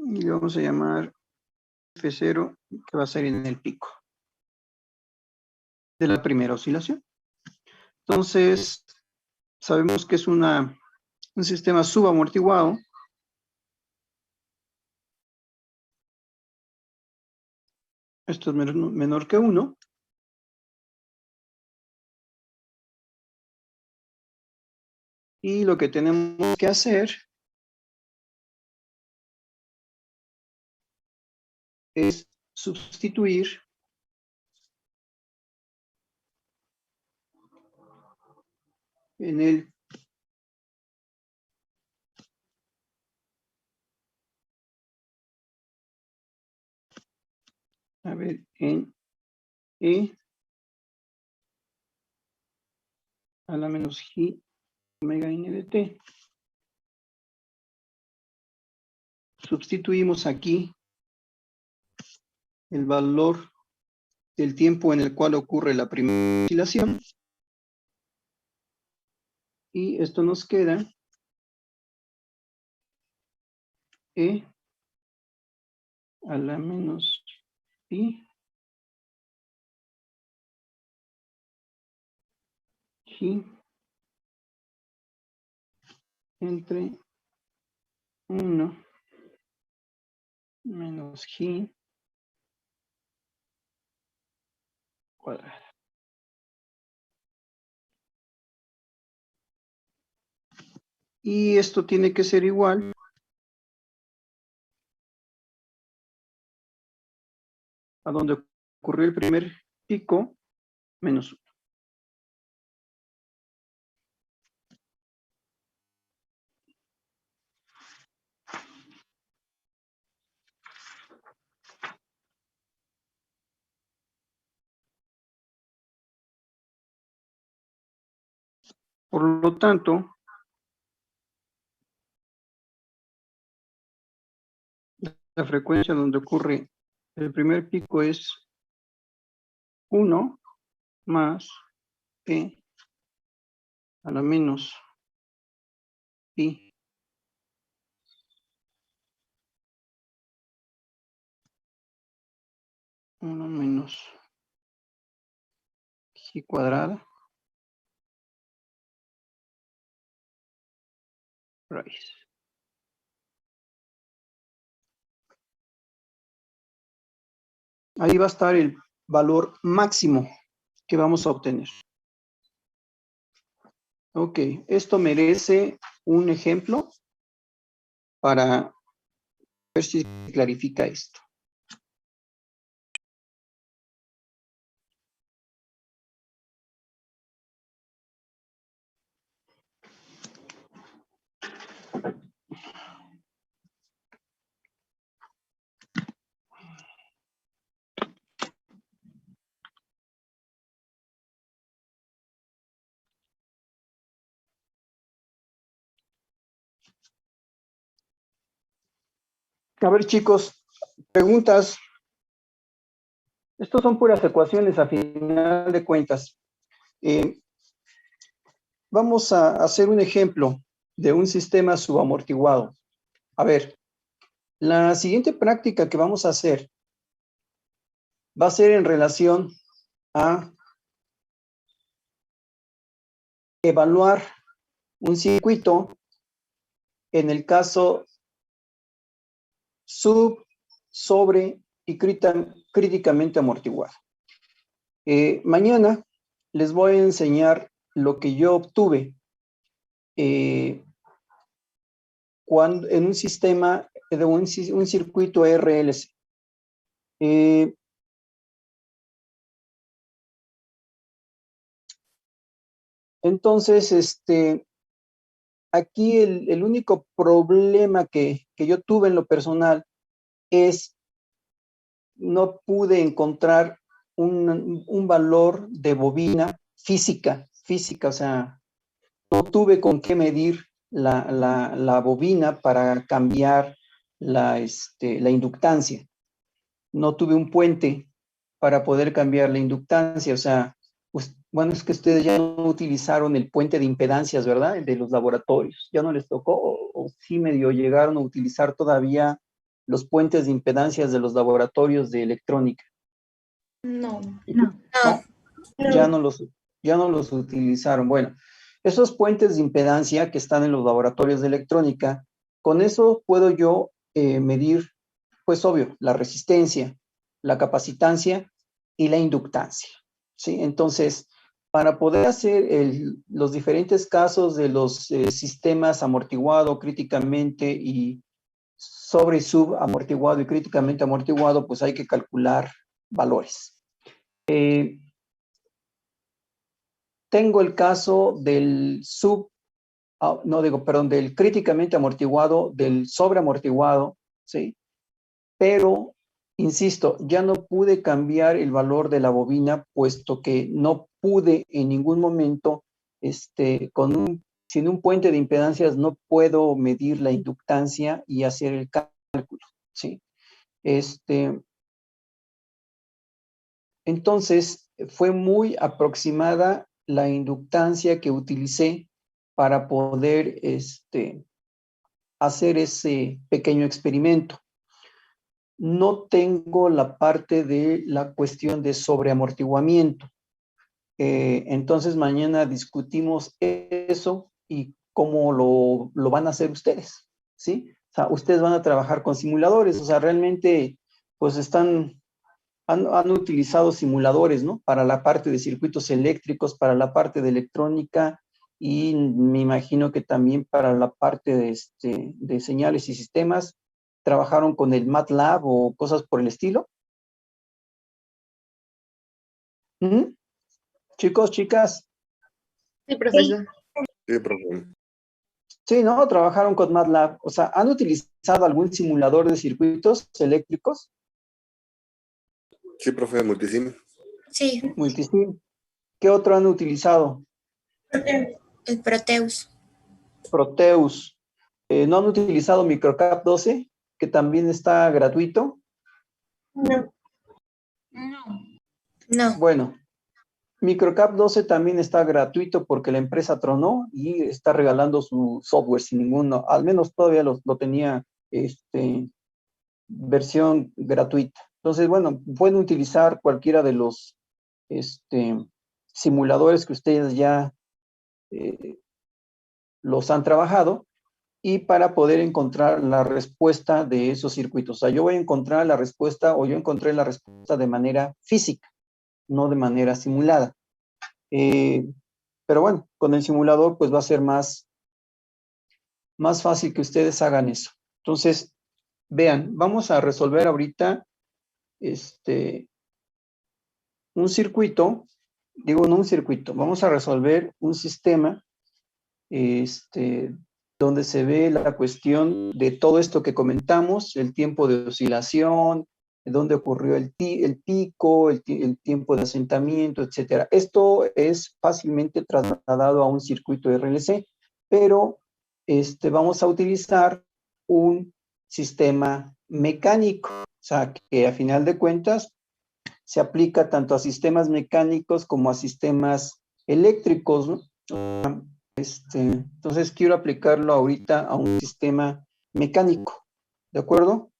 S2: Y le vamos a llamar f0, que va a ser en el pico de la primera oscilación. Entonces, sabemos que es un sistema subamortiguado. Esto es menor que 1. Y lo que tenemos que hacer es sustituir en el en E a la menos G omega n de t. Sustituimos aquí el valor del tiempo en el cual ocurre la primera oscilación. Y esto nos queda E a la menos pi G entre 1 menos G cuadrado. Y esto tiene que ser igual a donde ocurrió el primer pico menos 1. Por lo tanto, la frecuencia donde ocurre el primer pico es 1 más P a la menos pi 1 menos G cuadrada raíz. Ahí va a estar el valor máximo que vamos a obtener. Ok, esto merece un ejemplo para ver si clarifica esto. A ver, chicos, preguntas. Estos son puras ecuaciones a final de cuentas. Vamos a hacer un ejemplo de un sistema subamortiguado. A ver, la siguiente práctica que vamos a hacer va a ser en relación a evaluar un circuito en el caso sobre y críticamente amortiguado. Mañana les voy a enseñar lo que yo obtuve cuando, en un sistema de un circuito RLC. Entonces, aquí el único problema que yo tuve en lo personal es no pude encontrar un valor de bobina física, o sea, no tuve con qué medir la bobina para cambiar la inductancia. No tuve un puente para poder cambiar la inductancia, o sea, pues, bueno, es que ustedes ya no utilizaron el puente de impedancias, ¿verdad? El de los laboratorios, ya no les tocó, o sí medio llegaron a utilizar todavía los puentes de impedancias de los laboratorios de electrónica.
S6: No.
S1: No.
S2: Ya no los utilizaron. Bueno, esos puentes de impedancia que están en los laboratorios de electrónica, con eso puedo yo medir, pues obvio, la resistencia, la capacitancia y la inductancia, ¿sí? Entonces, para poder hacer los diferentes casos de los sistemas amortiguado críticamente y sobre y subamortiguado y críticamente amortiguado, pues hay que calcular valores. Tengo el caso del del críticamente amortiguado, del sobreamortiguado, ¿sí? Pero, insisto, ya no pude cambiar el valor de la bobina, puesto que no pude en ningún momento, sin un puente de impedancias, no puedo medir la inductancia y hacer el cálculo, ¿sí? Entonces, fue muy aproximada la inductancia que utilicé para poder hacer ese pequeño experimento. No tengo la parte de la cuestión de sobreamortiguamiento. Entonces, mañana discutimos eso y cómo lo van a hacer ustedes, ¿sí? O sea, ustedes van a trabajar con simuladores, o sea, realmente, pues han utilizado simuladores, ¿no? Para la parte de circuitos eléctricos, para la parte de electrónica y me imagino que también para la parte de señales y sistemas. ¿Trabajaron con el MATLAB o cosas por el estilo? ¿Mm? Chicos, chicas.
S3: Sí, profesor.
S8: Sí, profe.
S2: Sí, ¿no? Trabajaron con MATLAB. O sea, ¿han utilizado algún simulador de circuitos eléctricos?
S8: Sí, profe, multisim.
S1: Sí,
S2: Multisim. ¿Qué otro han utilizado?
S1: el Proteus.
S2: Proteus. ¿No han utilizado Microcap 12, que también está gratuito?
S1: No.
S2: Bueno, Microcap 12 también está gratuito porque la empresa tronó y está regalando su software sin ninguno, al menos todavía lo tenía versión gratuita. Entonces, bueno, pueden utilizar cualquiera de los simuladores que ustedes ya los han trabajado y para poder encontrar la respuesta de esos circuitos. O sea, yo voy a encontrar la respuesta o yo encontré la respuesta de manera física, no de manera simulada. Pero bueno, con el simulador pues va a ser más fácil que ustedes hagan eso. Entonces, vean, vamos a resolver ahorita un circuito, digo no un circuito, vamos a resolver un sistema donde se ve la cuestión de todo esto que comentamos, el tiempo de oscilación, dónde ocurrió el pico, el tiempo de asentamiento, etcétera. Esto es fácilmente trasladado a un circuito RLC, pero vamos a utilizar un sistema mecánico, o sea, que a final de cuentas se aplica tanto a sistemas mecánicos como a sistemas eléctricos, ¿no? Entonces quiero aplicarlo ahorita a un sistema mecánico, ¿de acuerdo?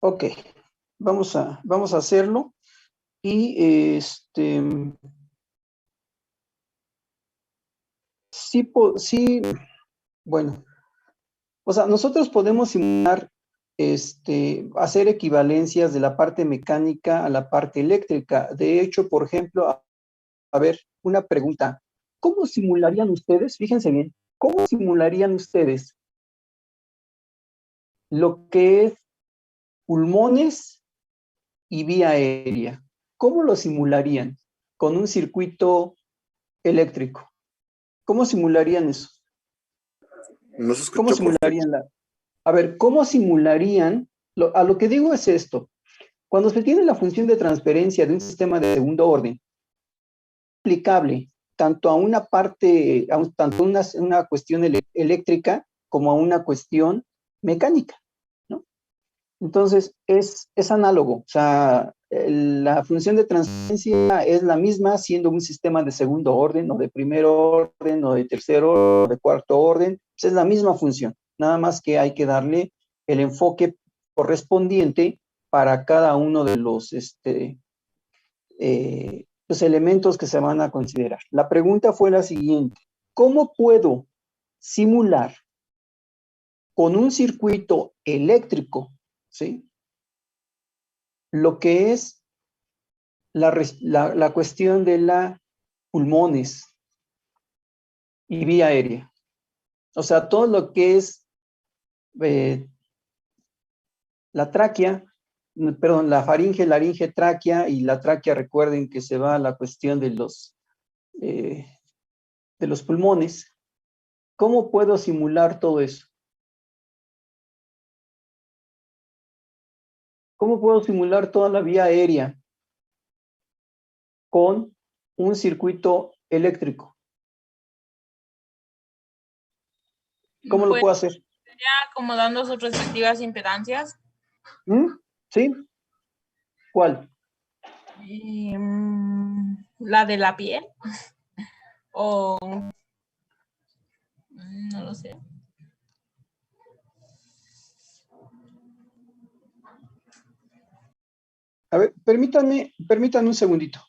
S2: Ok, vamos a hacerlo y sí, bueno, o sea, nosotros podemos simular, hacer equivalencias de la parte mecánica a la parte eléctrica. De hecho, por ejemplo, a ver, una pregunta. ¿Cómo simularían ustedes, fíjense bien, cómo simularían ustedes lo que es pulmones y vía aérea? ¿cómo lo simularían con un circuito eléctrico? ¿Cómo simularían eso?
S8: No se
S2: ¿Cómo
S8: escuchó, profe.
S2: simularían A ver, ¿cómo simularían? A lo que digo es esto. Cuando se tiene la función de transferencia de un sistema de segundo orden, aplicable tanto a una parte, tanto a una cuestión eléctrica como a una cuestión mecánica, ¿no? Entonces, es análogo. O sea, la función de transferencia es la misma siendo un sistema de segundo orden, o de primer orden, o de tercer orden, o de cuarto orden. Pues es la misma función. Nada más que hay que darle el enfoque correspondiente para cada uno de los elementos que se van a considerar. La pregunta fue la siguiente: ¿cómo puedo simular con un circuito eléctrico, ¿sí?, lo que es la cuestión de la pulmones y vía aérea? O sea, todo lo que es la tráquea, perdón, la faringe, laringe, tráquea, y la tráquea, recuerden que se va a la cuestión de los pulmones. ¿Cómo puedo simular todo eso? ¿Cómo puedo simular toda la vía aérea con un circuito eléctrico? ¿Cómo lo
S9: Pues
S2: puedo hacer?
S9: ya acomodando sus respectivas impedancias.
S2: ¿Sí? ¿Cuál?
S9: La de la piel. O no lo sé.
S2: A ver, permítanme un segundito.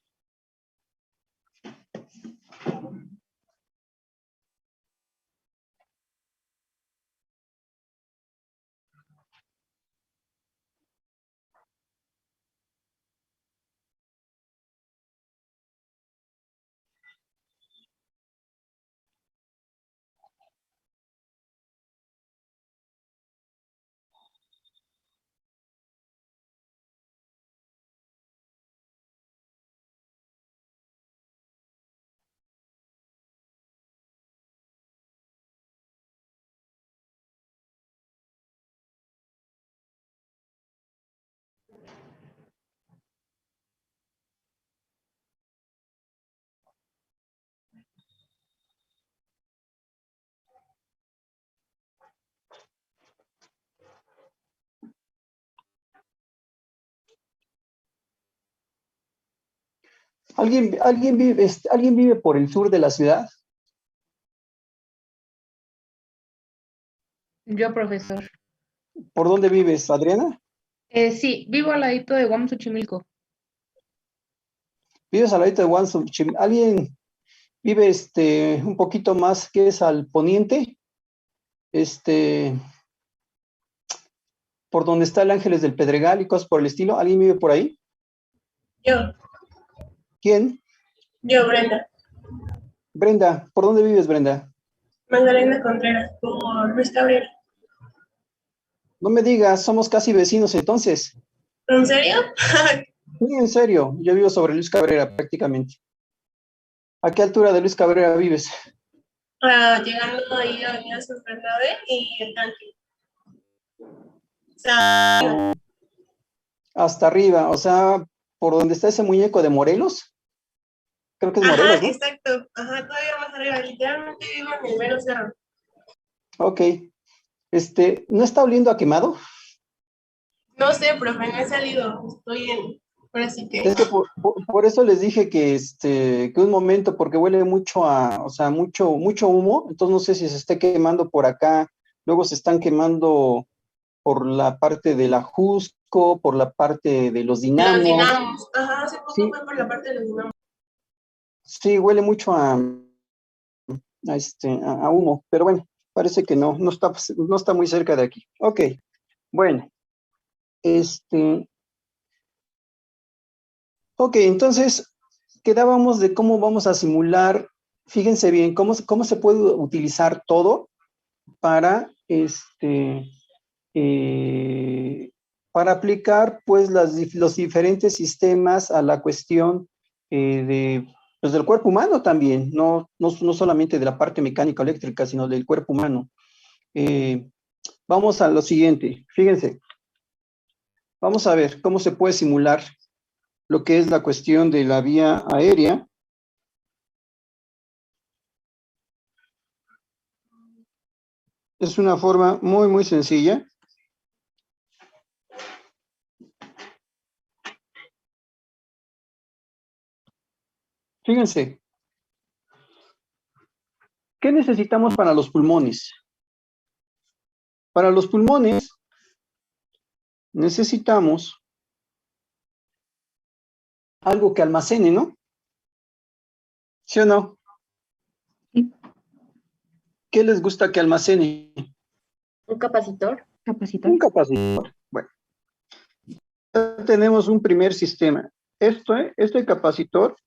S2: ¿Alguien vive por el sur de la ciudad?
S6: Yo, profesor.
S2: ¿Por dónde vives, Adriana?
S6: Sí, vivo al ladito de Guam, Xochimilco.
S2: ¿Vives al ladito de Guanzo? ¿Alguien vive un poquito más que es al poniente? Por donde está el Ángeles del Pedregal y cosas por el estilo. ¿Alguien vive por ahí?
S1: Yo,
S2: ¿Quién?
S1: Brenda.
S2: Brenda. ¿Por dónde vives, Brenda?
S1: Magdalena Contreras, por Luis Cabrera.
S2: No me digas, somos casi vecinos entonces.
S1: ¿En serio?
S2: Sí, en serio, yo vivo sobre Luis Cabrera prácticamente. ¿A qué altura de Luis Cabrera vives?
S1: Llegando ahí a Avenida San Bernabé y el tanque. O sea,
S2: Hasta arriba, o sea, por donde está ese muñeco de Morelos. Creo que es Morelos, ¿no?
S1: exacto. Ajá, todavía más arriba. Literalmente vivo en el mero cerro.
S2: Ok. ¿No está oliendo a quemado?
S1: No sé, profe, no he salido. Estoy en... Ahora sí que...
S2: Es que por eso les dije que un momento, porque huele mucho o sea, mucho humo, entonces no sé si se esté quemando por acá, luego se están quemando por la parte de la Jusco, por la parte de los
S1: Los
S2: dinamos.
S1: dinamos. Ajá, hace poco
S2: Sí,
S1: fue por la parte de los dinamos.
S2: sí, huele mucho a humo, pero bueno, parece que no está muy cerca de aquí. Ok, bueno, ok, entonces quedábamos de cómo vamos a simular. Fíjense bien, cómo se puede utilizar todo para para aplicar pues los diferentes sistemas a la cuestión pues, del cuerpo humano también, no solamente de la parte mecánica eléctrica, sino del cuerpo humano. Vamos a lo siguiente, fíjense, vamos a ver cómo se puede simular lo que es la cuestión de la vía aérea. Es una forma muy, muy sencilla. Fíjense, ¿qué necesitamos para los pulmones? Para los pulmones necesitamos algo que almacene, ¿no? ¿Sí o no? ¿Qué les gusta que almacene?
S3: ¿Un capacitor?
S2: Un capacitor. Bueno, ya tenemos un primer sistema. Este capacitor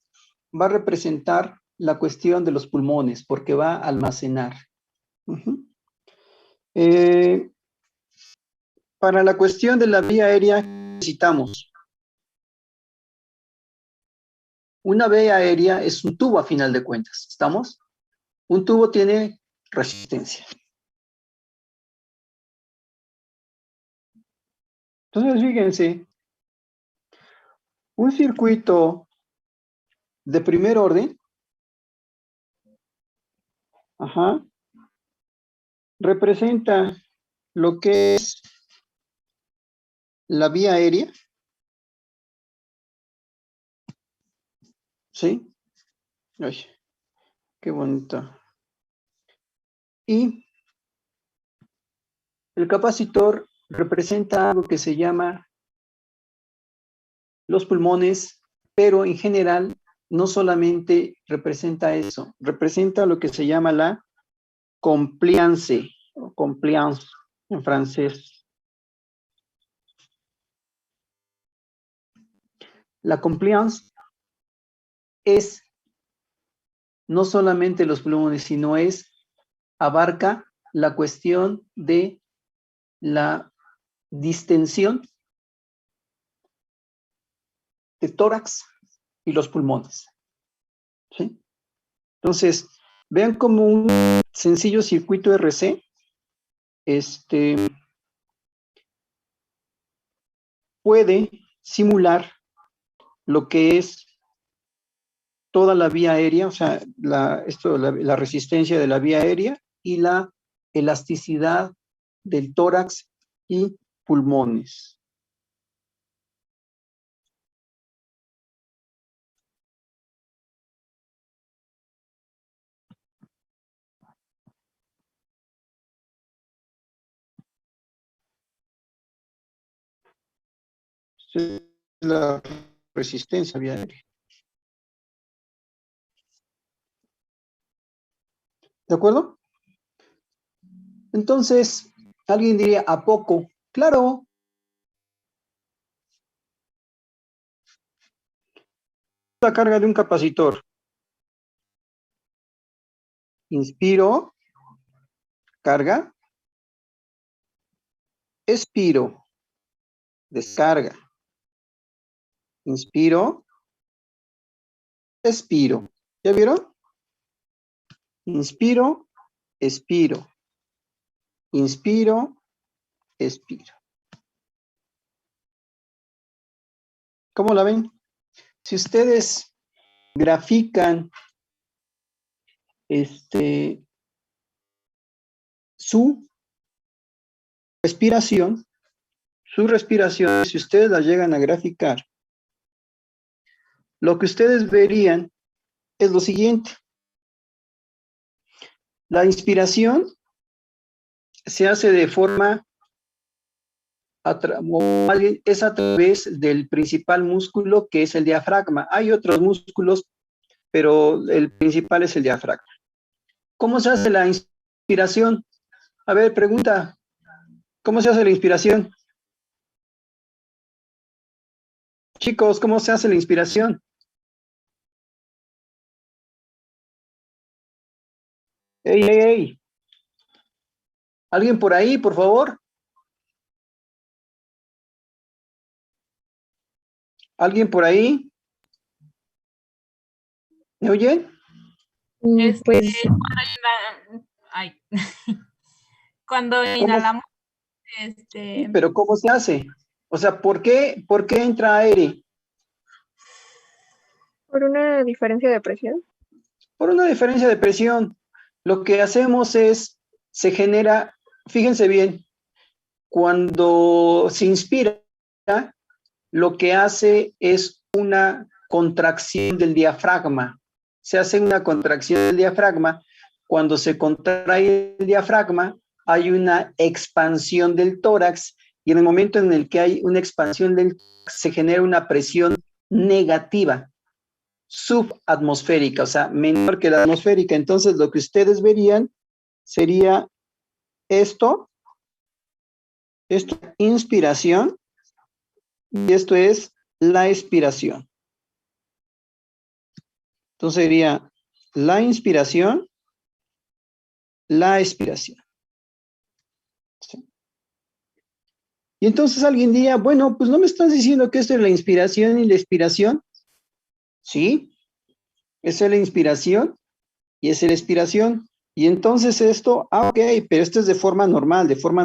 S2: va a representar la cuestión de los pulmones, porque va a almacenar. Para la cuestión de la vía aérea necesitamos una vía aérea, es un tubo a final de cuentas, ¿estamos? Un tubo tiene resistencia. Entonces, fíjense, un circuito de primer orden, representa lo que es la vía aérea, ¿sí? Ay, qué bonito. Y el capacitor representa algo que se llama los pulmones, pero en general no solamente representa eso, representa lo que se llama la compliance, o compliance en francés. La compliance es no solamente los pulmones, sino abarca la cuestión de la distensión de tórax y los pulmones. ¿Sí? Entonces, vean como un sencillo circuito RC puede simular lo que es toda la vía aérea, o sea, la resistencia de la vía aérea y la elasticidad del tórax y pulmones. Es la resistencia vía aérea. ¿De acuerdo? Entonces, alguien diría, ¿a poco? Claro. La carga de un capacitor. Inspiro, carga. Expiro, descarga. Inspiro, expiro. ¿Ya vieron? Inspiro, expiro. Inspiro, expiro. ¿Cómo la ven? Si ustedes grafican su respiración, si ustedes la llegan a graficar, lo que ustedes verían es lo siguiente. La inspiración se hace de forma, es a través del principal músculo que es el diafragma. Hay otros músculos, pero el principal es el diafragma. ¿Cómo se hace la inspiración? A ver, pregunta. ¿Cómo se hace la inspiración? Chicos, ¿cómo se hace la inspiración? ¡Ey, ey, ey! ¿Alguien por ahí, por favor? ¿Alguien por ahí? ¿Me oyen?
S3: Pues
S9: Ay. Cuando
S2: ¿Cómo?
S9: inhalamos,
S2: Pero ¿cómo se hace? O sea, por qué entra aire?
S3: por una diferencia de presión.
S2: Por una diferencia de presión. Lo que hacemos es, se genera, fíjense bien, cuando se inspira, lo que hace es una contracción del diafragma. Se hace una contracción del diafragma. Cuando se contrae el diafragma, hay una expansión del tórax y en el momento en el que hay una expansión del tórax, se genera una presión negativa, subatmosférica, o sea, menor que la atmosférica. Entonces, lo que ustedes verían sería esto es inspiración y esto es la expiración. Entonces sería la inspiración, la expiración. ¿Sí? Y entonces alguien diría, bueno, pues no me estás diciendo que esto es la inspiración y la expiración. Sí, esa es la inspiración y esa es la expiración. Y entonces esto, ok, pero esto es de forma normal, de forma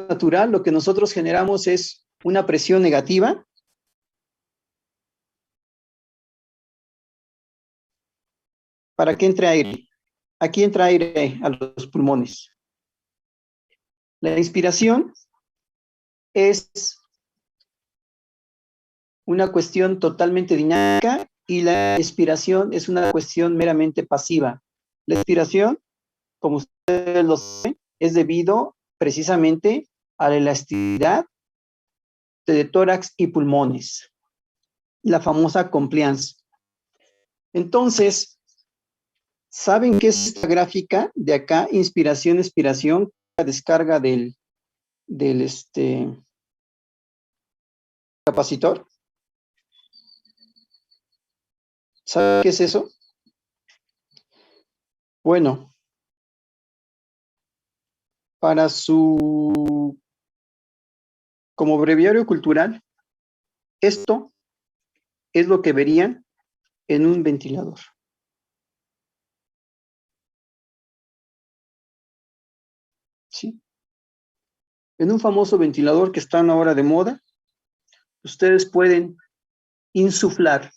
S2: natural. Lo que nosotros generamos es una presión negativa. Para que entre aire. Aquí entra aire a los pulmones. La inspiración es una cuestión totalmente dinámica y la expiración es una cuestión meramente pasiva. La expiración, como ustedes lo saben, es debido precisamente a la elasticidad de tórax y pulmones, la famosa compliance. Entonces, ¿saben qué es esta gráfica de acá? Inspiración, expiración, la descarga del capacitor. ¿Saben qué es eso? Bueno, para su, como breviario cultural, esto es lo que verían en un ventilador. ¿Sí? En un famoso ventilador que están ahora de moda, ustedes pueden insuflar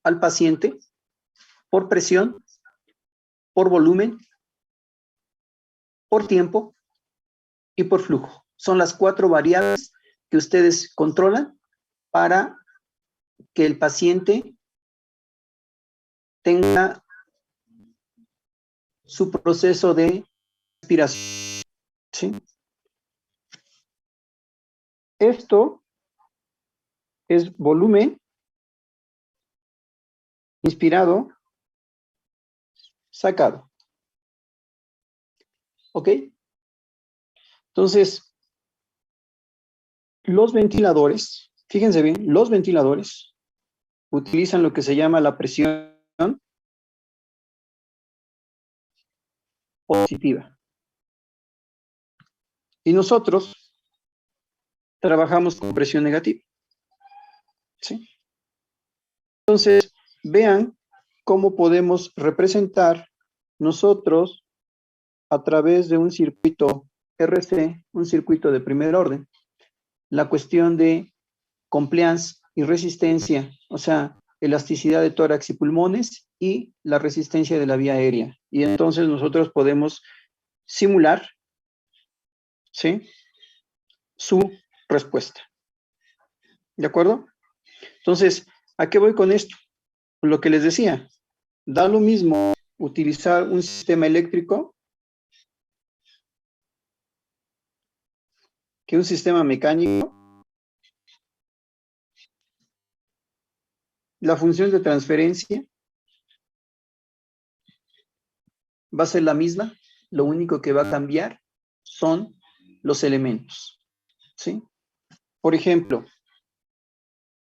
S2: al paciente por presión, por volumen, por tiempo y por flujo. Son las 4 variables que ustedes controlan para que el paciente tenga su proceso de respiración. ¿Sí? Esto es volumen inspirado, sacado. ¿Ok? Entonces, los ventiladores, fíjense bien, los ventiladores utilizan lo que se llama la presión positiva. Y nosotros trabajamos con presión negativa. ¿Sí? Entonces, vean cómo podemos representar nosotros a través de un circuito RC, un circuito de primer orden, la cuestión de compliance y resistencia, o sea, elasticidad de tórax y pulmones y la resistencia de la vía aérea. Y entonces nosotros podemos simular, ¿sí?, su respuesta. ¿De acuerdo? Entonces, ¿a qué voy con esto? Lo que les decía, da lo mismo utilizar un sistema eléctrico que un sistema mecánico. La función de transferencia va a ser la misma, lo único que va a cambiar son los elementos, ¿sí? Por ejemplo,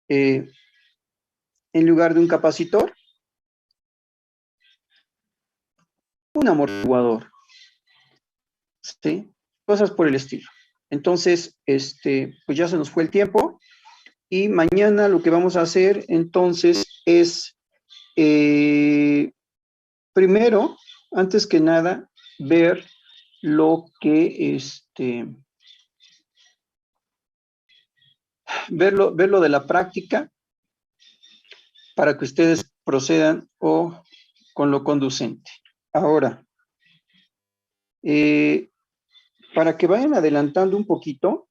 S2: en lugar de un capacitor, un amortiguador, ¿sí? Cosas por el estilo. Entonces, pues ya se nos fue el tiempo y mañana lo que vamos a hacer entonces es, primero, antes que nada, ver lo que, verlo de la práctica para que ustedes procedan o con lo conducente. Ahora, para que vayan adelantando un poquito,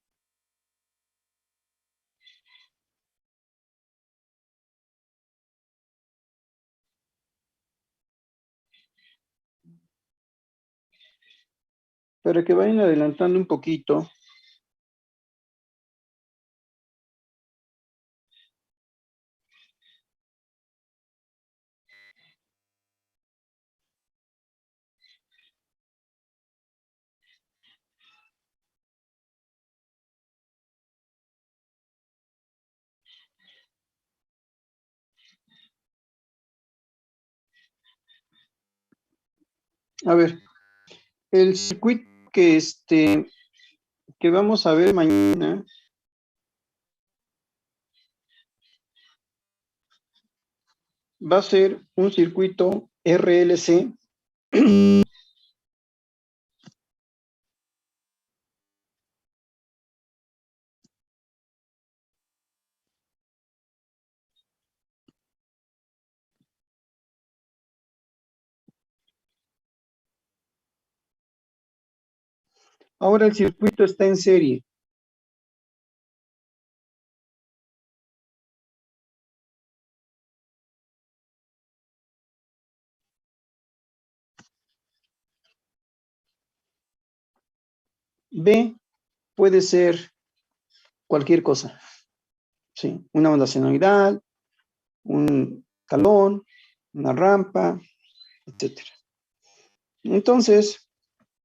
S2: a ver, el circuito que vamos a ver mañana va a ser un circuito RLC. Ahora el circuito está en serie. B puede ser cualquier cosa, ¿sí? Una onda senoidal, un talón, una rampa, etcétera. Entonces,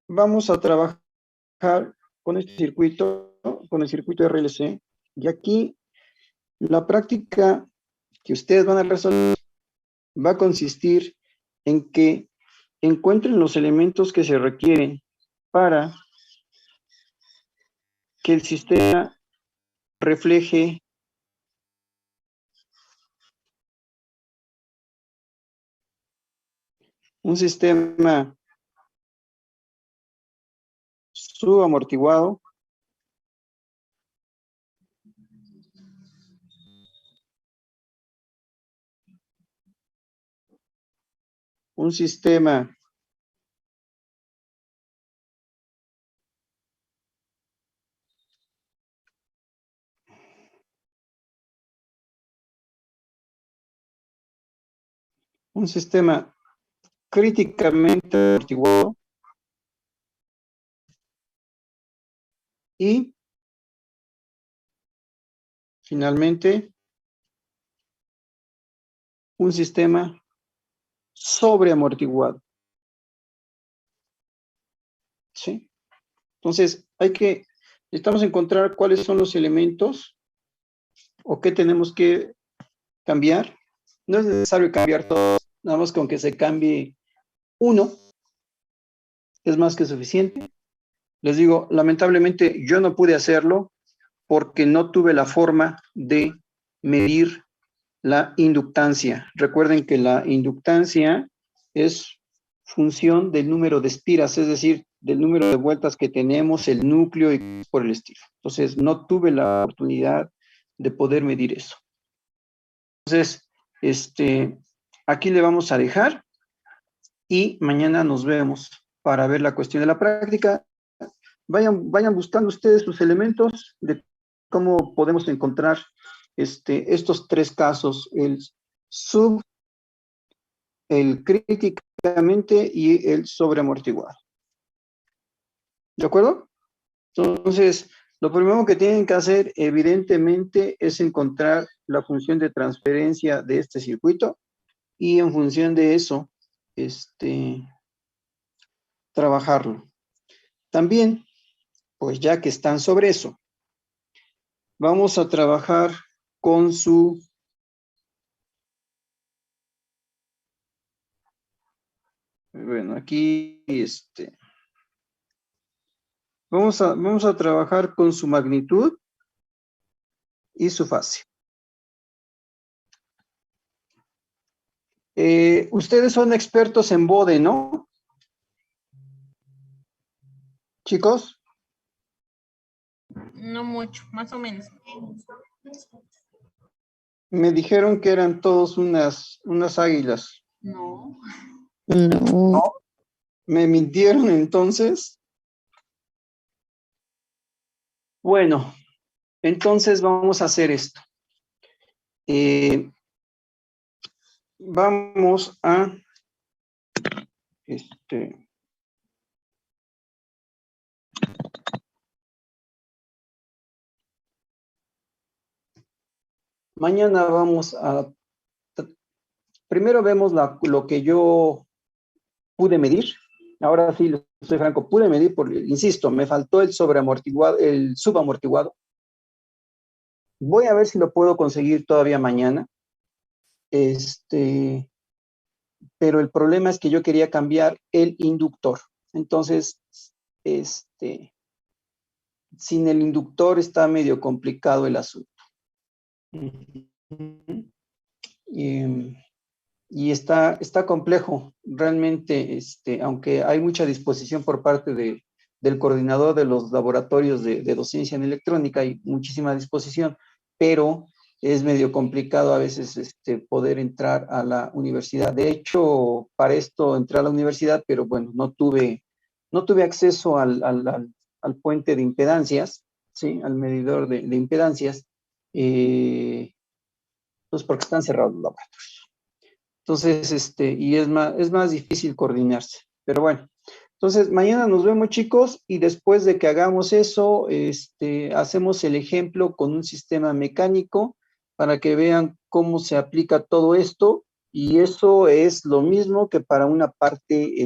S2: vamos a trabajar con este circuito, con el circuito RLC, y aquí la práctica que ustedes van a resolver va a consistir en que encuentren los elementos que se requieren para que el sistema refleje un sistema subamortiguado, un sistema críticamente amortiguado y finalmente un sistema sobreamortiguado. ¿Sí? Entonces, necesitamos encontrar cuáles son los elementos o qué tenemos que cambiar. No es necesario cambiar todos, nada más con que se cambie uno, es más que suficiente. Les digo, lamentablemente yo no pude hacerlo porque no tuve la forma de medir la inductancia. Recuerden que la inductancia es función del número de espiras, es decir, del número de vueltas que tenemos, el núcleo y por el estilo. Entonces, no tuve la oportunidad de poder medir eso. Entonces, aquí le vamos a dejar y mañana nos vemos para ver la cuestión de la práctica. Vayan buscando ustedes sus elementos de cómo podemos encontrar estos tres casos, el críticamente y el sobreamortiguado. ¿De acuerdo? Entonces, lo primero que tienen que hacer, evidentemente, es encontrar la función de transferencia de este circuito y en función de eso, trabajarlo. También, pues ya que están sobre eso, vamos a trabajar con su bueno, aquí Vamos a trabajar con su magnitud y su fase. Ustedes son expertos en BODE, ¿no? Chicos,
S9: No mucho, más o menos.
S2: me dijeron que eran todos unas águilas.
S9: No.
S10: No.
S2: ¿Me mintieron entonces? Bueno, entonces vamos a hacer esto. Vamos a mañana vamos a primero vemos lo que yo pude medir. Ahora sí, soy franco, pude medir, porque, insisto, me faltó el sobreamortiguado, el subamortiguado. Voy a ver si lo puedo conseguir todavía mañana. Pero el problema es que yo quería cambiar el inductor. Entonces, sin el inductor está medio complicado el asunto. Y está complejo, realmente, aunque hay mucha disposición por parte del coordinador de los laboratorios de docencia en electrónica, hay muchísima disposición, pero es medio complicado a veces poder entrar a la universidad. De hecho, para esto entré a la universidad, pero bueno, no tuve acceso al puente de impedancias, ¿sí? Al medidor de impedancias, pues porque están cerrados los laboratorios. Entonces, y es más difícil coordinarse. Pero bueno, entonces mañana nos vemos, chicos, y después de que hagamos eso, hacemos el ejemplo con un sistema mecánico para que vean cómo se aplica todo esto, y eso es lo mismo que para una parte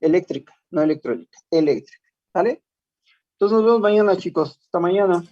S2: eléctrica, no electrónica, eléctrica, ¿vale? Entonces nos vemos mañana, chicos. Hasta mañana.